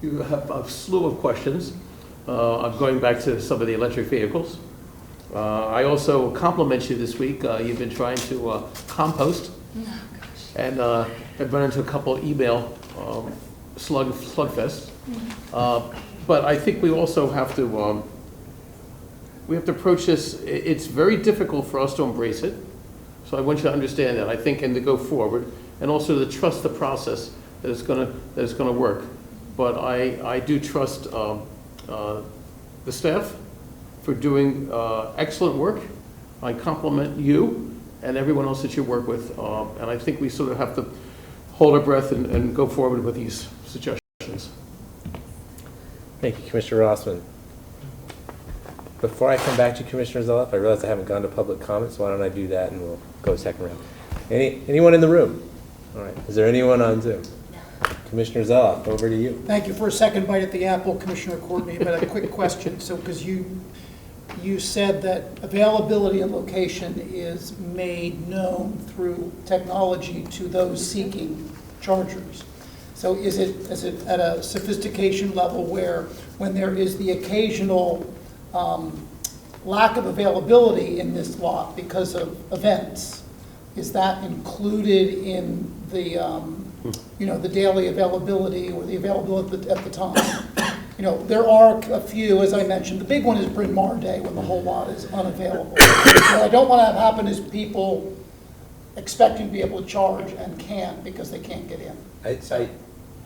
You have a slew of questions. I'm going back to some of the electric vehicles. I also compliment you this week. You've been trying to compost, and I've run into a couple email slugfests. But I think we also have to approach this. It's very difficult for us to embrace it. So I want you to understand that, I think, and to go forward, and also to trust the process that it's going to work. But I do trust the staff for doing excellent work. I compliment you and everyone else that you work with, and I think we sort of have to hold our breath and go forward with these suggestions. Thank you, Commissioner Rossman. Before I come back to Commissioner Zeloff, I realize I haven't gone to public comments, so why don't I do that and we'll go second round. Anyone in the room? All right. Is there anyone on Zoom? Commissioner Zeloff, over to you. Thank you for a second bite at the apple, Commissioner Courtney, but a quick question. So, because you said that availability and location is made known through technology to those seeking chargers. So is it at a sophistication level where when there is the occasional lack of availability in this lot because of events, is that included in the the daily availability or the availability at the time? There are a few, as I mentioned. The big one is Bryn Mawr Day, when the whole lot is unavailable. What I don't want to have happen is people expecting to be able to charge and can't because they can't get in.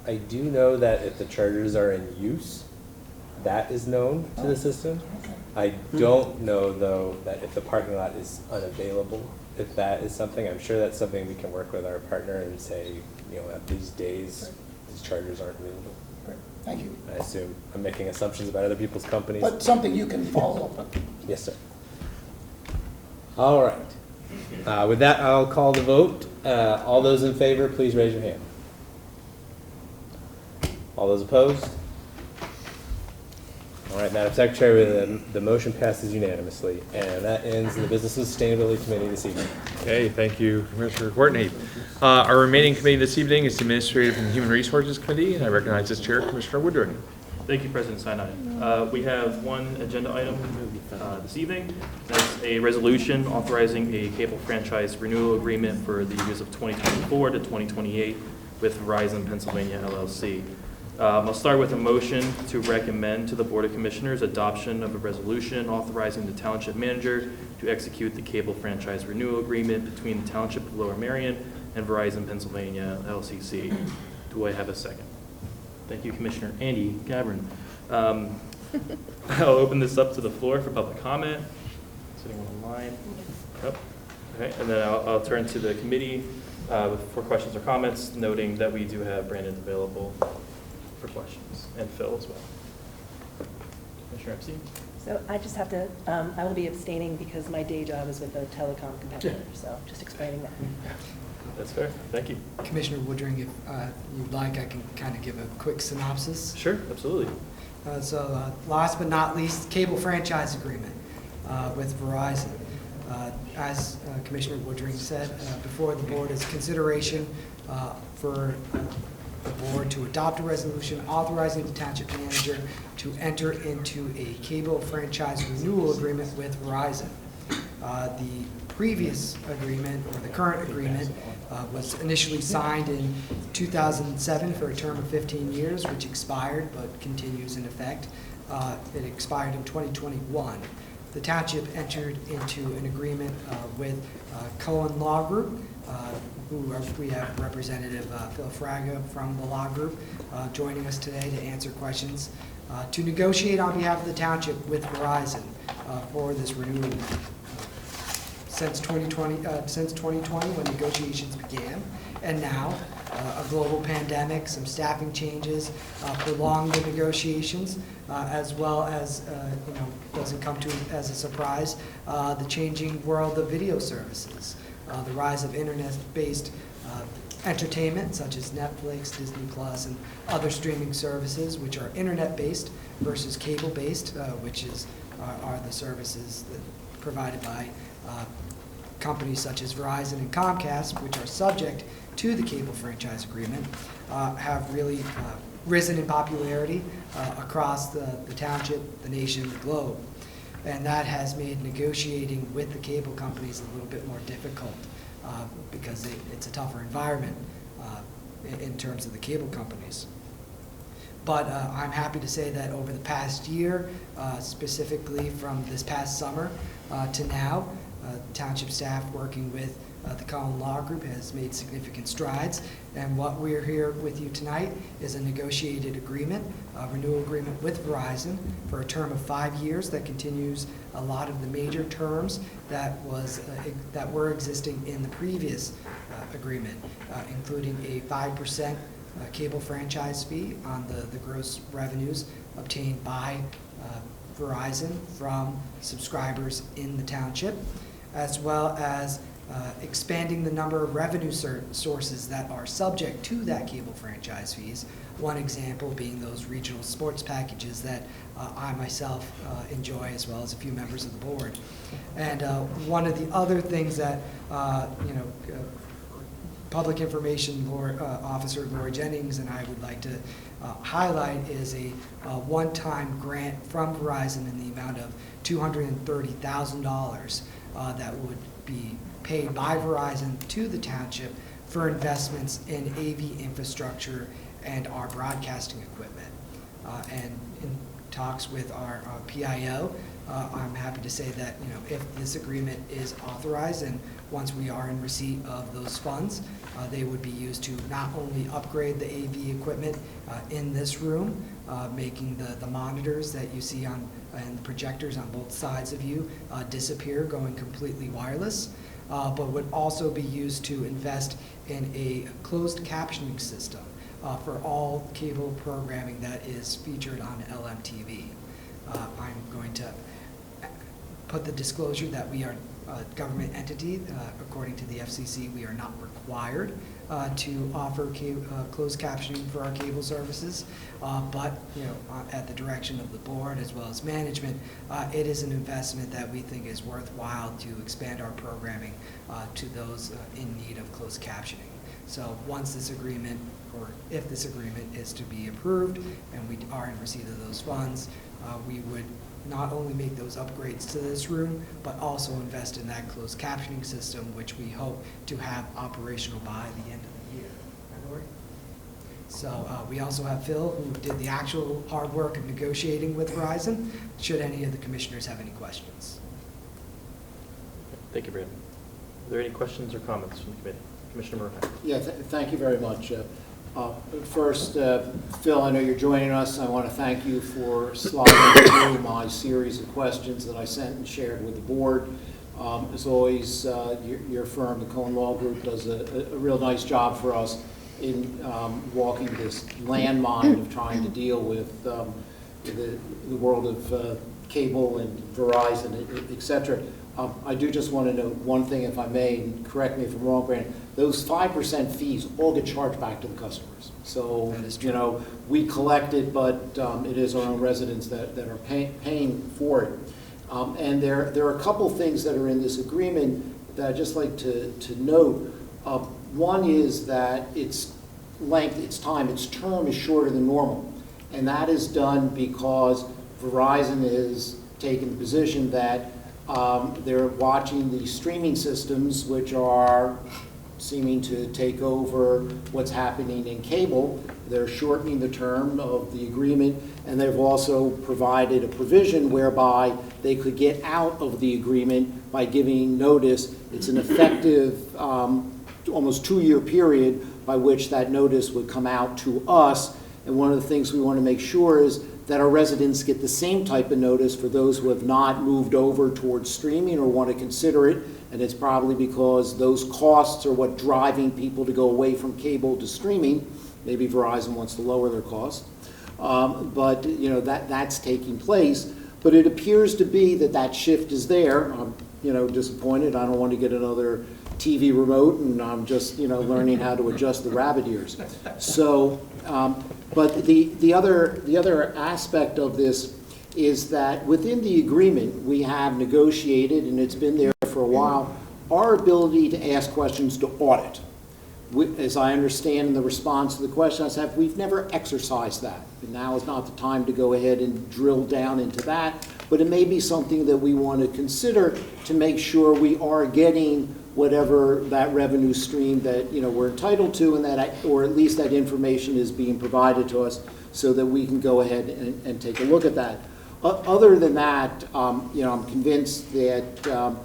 I do know that if the chargers are in use, that is known to the system. Okay. I don't know, though, that if the parking lot is unavailable, if that is something, I'm sure that's something we can work with our partner and say, at these days, these chargers aren't available. Great. Thank you. I assume I'm making assumptions about other people's companies. But something you can follow up on. Yes, sir. All right. With that, I'll call the vote. All those in favor, please raise your hand. All those opposed? All right, Madam Secretary, the motion passes unanimously, and that ends the Business and Sustainability Committee this evening. Okay, thank you, Commissioner Courtney. Our remaining committee this evening is the Administrative and Human Resources Committee, and I recognize as chair, Commissioner Woodring. Thank you, President Sinai. We have one agenda item this evening. That's a resolution authorizing a cable franchise renewal agreement for the years of 2024 to 2028 with Verizon Pennsylvania LLC. I'll start with a motion to recommend to the Board of Commissioners adoption of a resolution authorizing the Township Manager to execute the cable franchise renewal agreement between the Township of Lower Merion and Verizon Pennsylvania LLC. Do I have a second? Thank you, Commissioner Andy Gladwyne. I'll open this up to the floor for public comment. Is anyone online? Nope. Okay, and then I'll turn to the committee for questions or comments, noting that we do have Brandon available for questions, and Phil as well. Commissioner Epstein? So I just have to, I will be abstaining because my day job is with a telecom competitor, so just explaining that. That's fair. Thank you. Commissioner Woodring, if you'd like, I can kind of give a quick synopsis. Sure, absolutely. Last but not least, cable franchise agreement with Verizon. As Commissioner Woodring said, before the board is consideration for the board to adopt a resolution authorizing the township manager to enter into a cable franchise renewal agreement with Verizon. The previous agreement, or the current agreement, was initially signed in 2007 for a term of 15 years, which expired but continues in effect. It expired in 2021. The township entered into an agreement with Cohen Law Group, we have Representative Phil Fraga from the law group joining us today to answer questions, to negotiate on behalf of the township with Verizon for this renewal. Since 2020 when negotiations began, and now a global pandemic, some staffing changes, prolonged the negotiations, as well as, doesn't come to as a surprise, the changing world of video services, the rise of internet-based entertainment such as Netflix, Disney Plus, and other streaming services which are internet-based versus cable-based, which are the services that provided by companies such as Verizon and Comcast, which are subject to the cable franchise agreement, have really risen in popularity across the township, the nation, the globe. And that has made negotiating with the cable companies a little bit more difficult because it's a tougher environment in terms of the cable companies. But I'm happy to say that over the past year, specifically from this past summer to now, township staff working with the Cohen Law Group has made significant strides, and what we're here with you tonight is a negotiated agreement, a renewal agreement with Verizon for a term of 5 years that continues a lot of the major terms that were existing in the previous agreement, including a 5% cable franchise fee on the gross revenues obtained by Verizon from subscribers in the township, as well as expanding the number of revenue sources that are subject to that cable franchise fees. One example being those regional sports packages that I myself enjoy, as well as a few members of the board. And one of the other things that Public Information Officer Laura Jennings and I would like to highlight is a one-time grant from Verizon in the amount of $230,000 that would be paid by Verizon to the township for investments in AV infrastructure and our broadcasting equipment. And in talks with our PIO, I'm happy to say that if this agreement is authorized and once we are in receipt of those funds, they would be used to not only upgrade the AV equipment in this room, making the monitors that you see and the projectors on both sides of you disappear, going completely wireless, but would also be used to invest in a closed captioning system for all cable programming that is featured on LMTV. I'm going to put the disclosure that we are a government entity. According to the FCC, we are not required to offer closed captioning for our cable services, but at the direction of the board as well as management, it is an investment that we think is worthwhile to expand our programming to those in need of closed captioning. So once this agreement, or if this agreement is to be approved and we are in receipt of those funds, we would not only make those upgrades to this room, but also invest in that closed captioning system, which we hope to have operational by the end of the year. Right, so we also have Phil, who did the actual hard work of negotiating with Verizon, should any of the commissioners have any questions. Thank you, Bryn. Are there any questions or comments from the committee? Commissioner Mawr. Yeah, thank you very much. First, Phil, I know you're joining us. I want to thank you for sliding through my series of questions that I sent and shared with the board. As always, your firm, the Cohen Law Group, does a real nice job for us in walking this landmine of trying to deal with the world of cable and Verizon, et cetera. I do just want to note one thing, if I may, and correct me if I'm wrong, Brandon. Those 5% fees all get charged back to the customers. So, you know, we collect it, but it is our own residents that are paying for it. And there are a couple things that are in this agreement that I'd just like to note. One is that its length, its time, its term is shorter than normal. And that is done because Verizon has taken the position that they're watching the streaming systems, which are seeming to take over what's happening in cable. They're shortening the term of the agreement, and they've also provided a provision whereby they could get out of the agreement by giving notice. It's an effective almost 2-year period by which that notice would come out to us. And one of the things we want to make sure is that our residents get the same type of notice for those who have not moved over towards streaming or want to consider it. And it's probably because those costs are what driving people to go away from cable to streaming. Maybe Verizon wants to lower their costs. But you know, that's taking place. But it appears to be that shift is there. I'm disappointed. I don't want to get another TV remote, and I'm just learning how to adjust the rabbit ears. So, but the other aspect of this is that within the agreement we have negotiated, and it's been there for a while, our ability to ask questions to audit. As I understand in the response to the question I said, we've never exercised that. And now is not the time to go ahead and drill down into that, but it may be something that we want to consider to make sure we are getting whatever that revenue stream that we're entitled to, and that, or at least that information is being provided to us so that we can go ahead and take a look at that. Other than that, I'm convinced that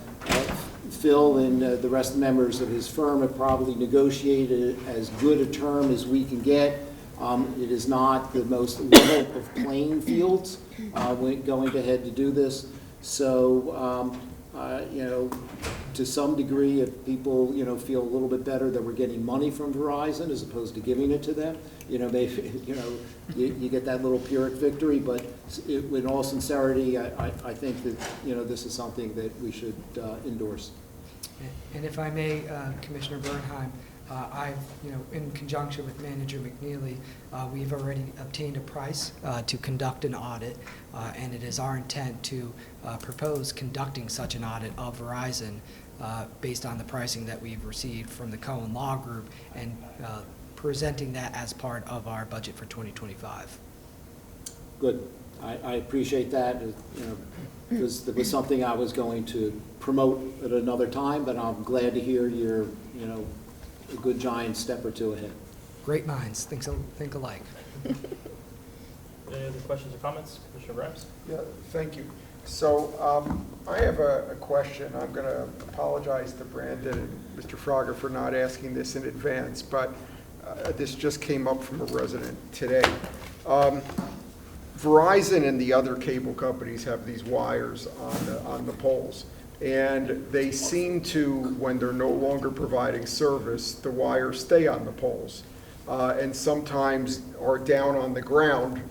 Phil and the rest of the members of his firm have probably negotiated as good a term as we can get. It is not the most level of playing fields going ahead to do this. So, to some degree, if people, feel a little bit better that we're getting money from Verizon as opposed to giving it to them, maybe, you get that little Pyrrhic victory. But in all sincerity, I think that, this is something that we should endorse. And if I may, Commissioner Bernheim, I've, in conjunction with Manager McNeely, we've already obtained a price to conduct an audit, and it is our intent to propose conducting such an audit of Verizon based on the pricing that we've received from the Cohen Law Group, and presenting that as part of our budget for 2025. Good. I appreciate that. It was something I was going to promote at another time, but I'm glad to hear you're, a good giant step or two ahead. Great minds think alike. Any other questions or comments? Commissioner Grimes? Yeah, thank you. So I have a question. I'm going to apologize to Brandon and Mr. Frager for not asking this in advance, but this just came up from a resident today. Verizon and the other cable companies have these wires on the poles, and they seem to, when they're no longer providing service, the wires stay on the poles, and sometimes are down on the ground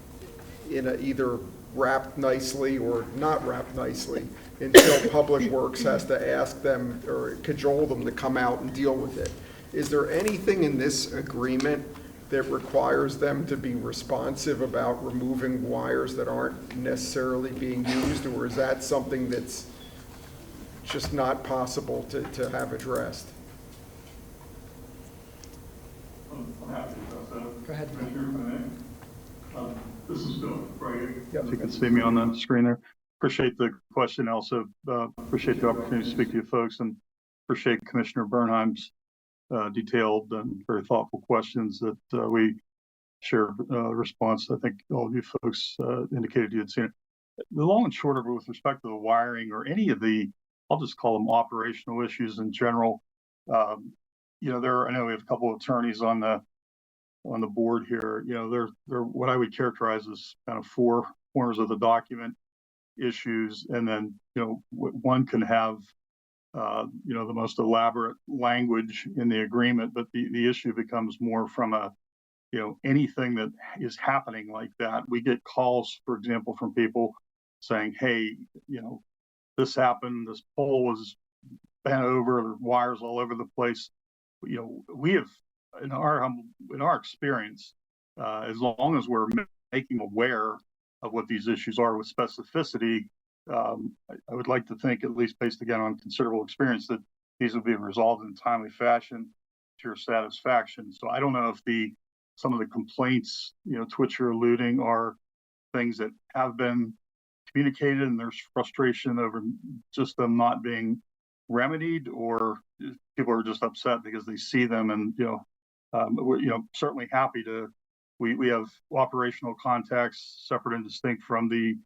in either wrapped nicely or not wrapped nicely until Public Works has to ask them or cajole them to come out and deal with it. Is there anything in this agreement that requires them to be responsive about removing wires that aren't necessarily being used, or is that something that's just not possible to have addressed? I'm happy to address that. Go ahead. This is Bill, right? Yep. If you can see me on the screen there. Appreciate the question. Also appreciate the opportunity to speak to you folks, and appreciate Commissioner Bernheim's detailed and very thoughtful questions that we share response. I think all of you folks indicated you had seen it. The long and short of it with respect to the wiring or any of the, I'll just call them operational issues in general. I know we have a couple of attorneys on the board here. They're what I would characterize as kind of four corners of the document issues, and then one can have the most elaborate language in the agreement, but the issue becomes more from anything that is happening like that. We get calls, for example, from people saying, hey, this happened, this pole was bent over, wires all over the place. We have, in our experience, as long as we're making aware of what these issues are with specificity, I would like to think, at least based again on considerable experience, that these will be resolved in a timely fashion to your satisfaction. So I don't know if some of the complaints, to which you're alluding, are things that have been communicated and there's frustration over just them not being remedied, or people are just upset because they see them. And we're certainly happy to. We have operational contacts separate and distinct from the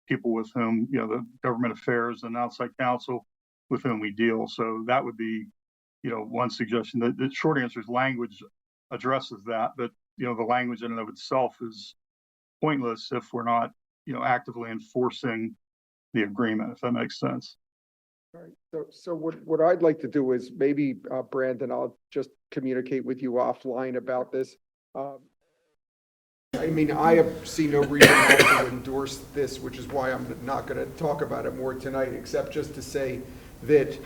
people with whom the government affairs and outside counsel with whom we deal. So that would be one suggestion. The short answer is language addresses that, but the language in and of itself is pointless if we're not actively enforcing the agreement, if that makes sense. All right. So what I'd like to do is maybe, Brandon, I'll just communicate with you offline about this. I mean, I have seen no reason not to endorse this, which is why I'm not going to talk about it more tonight, except just to say that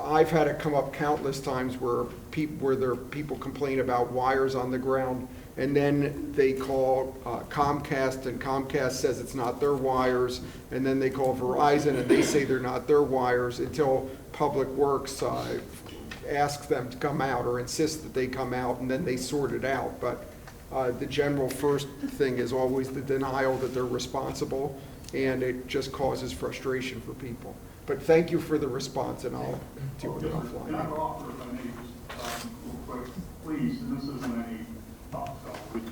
I've had it come up countless times where people complain about wires on the ground, and then they call Comcast, and Comcast says it's not their wires, and then they call Verizon, and they say they're not their wires, until Public Works asks them to come out or insists that they come out, and then they sort it out. But the general first thing is always the denial that they're responsible, and it just causes frustration for people. But thank you for the response, and I'll deal with it offline. Can I offer, if I may, just real quick, please, and this isn't any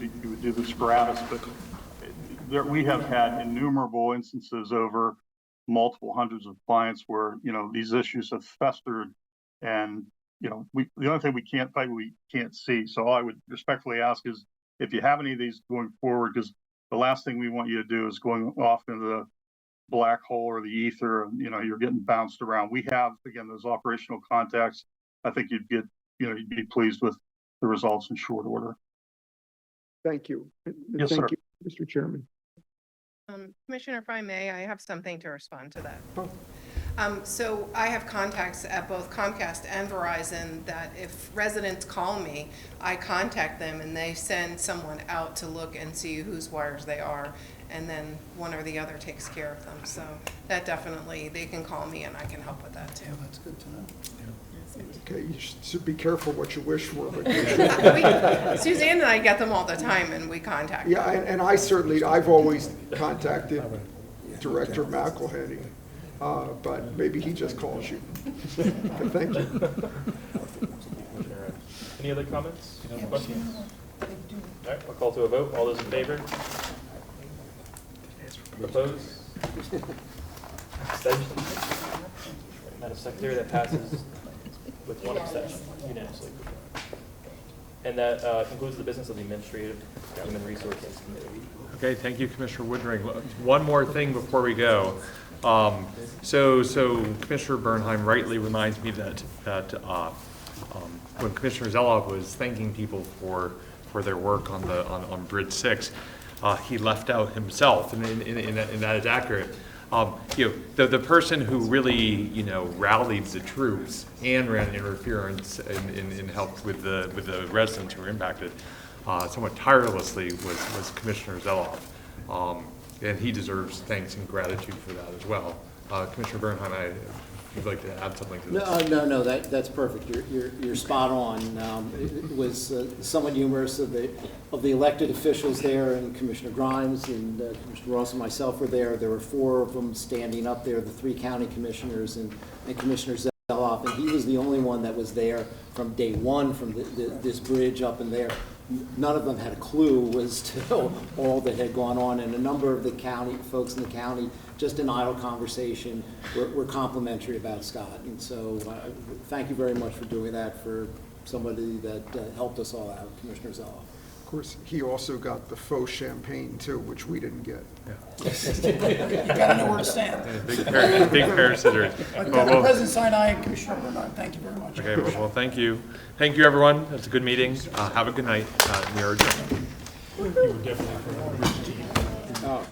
you would do this gratis, but we have had innumerable instances over multiple hundreds of clients where these issues have festered, and the only thing we can't see. So all I would respectfully ask is, if you have any of these going forward, because the last thing we want you to do is going off into the black hole or the ether, and you're getting bounced around. We have, again, those operational contacts. I think you'd be pleased with the results in short order. Thank you. Yes, Thank sir. you, Mr. Chairman. Commissioner, if I may, I have something to respond to that. Oh. So I have contacts at both Comcast and Verizon that if residents call me, I contact them and they send someone out to look and see whose wires they are, and then one or the other takes care of them. So that definitely, they can call me and I can help with that too. That's good to know. Okay, you should be careful what you wish for. But Suzanne and I get them all the time, and we contact yeah, them. and I've always contacted Director McElhenney, but maybe he just calls you. But thank you. Any other comments? Questions? All right, I'll call to a vote. All those in favor? Opposed? Abstentions? Madam Secretary, that passes with one abstention unanimously. And that concludes the business of the Administrative Human Resources Committee. Okay, thank you, Commissioner Woodring. One more thing before we go. So Commissioner Bernheim rightly reminds me that when Commissioner Zelloff was thanking people for their work on Bridge 6, he left out himself, and that is accurate. The person who really, rallied the troops and ran interference and helped with the residents who were impacted somewhat tirelessly was Commissioner Zelloff. And he deserves thanks and gratitude for that as well. Commissioner Bernheim, I'd like to add something to this. No, that's perfect. You're spot on. It was somewhat humorous of the elected officials there, and Commissioner Grimes and Commissioner Ross and myself were there. There were 4 of them standing up there, the 3 county commissioners and Commissioner Zelloff, and he was the only one that was there from day one, from this bridge up in there. None of them had a clue as to all that had gone on, and a number of the county folks in the county, just in idle conversation, were complimentary about Scott. And so thank you very much for doing that for somebody that helped us all out, Commissioner Zelloff. Of course, he also got the faux champagne too, which we didn't get. You gotta know where to stand. Yeah, big pair of scissors. President Sinai and Commissioner Bernard, thank you very much. Okay, well, thank you. Thank you, everyone. That's a good meeting. Have a good night. We are adjourned. You were definitely from our team.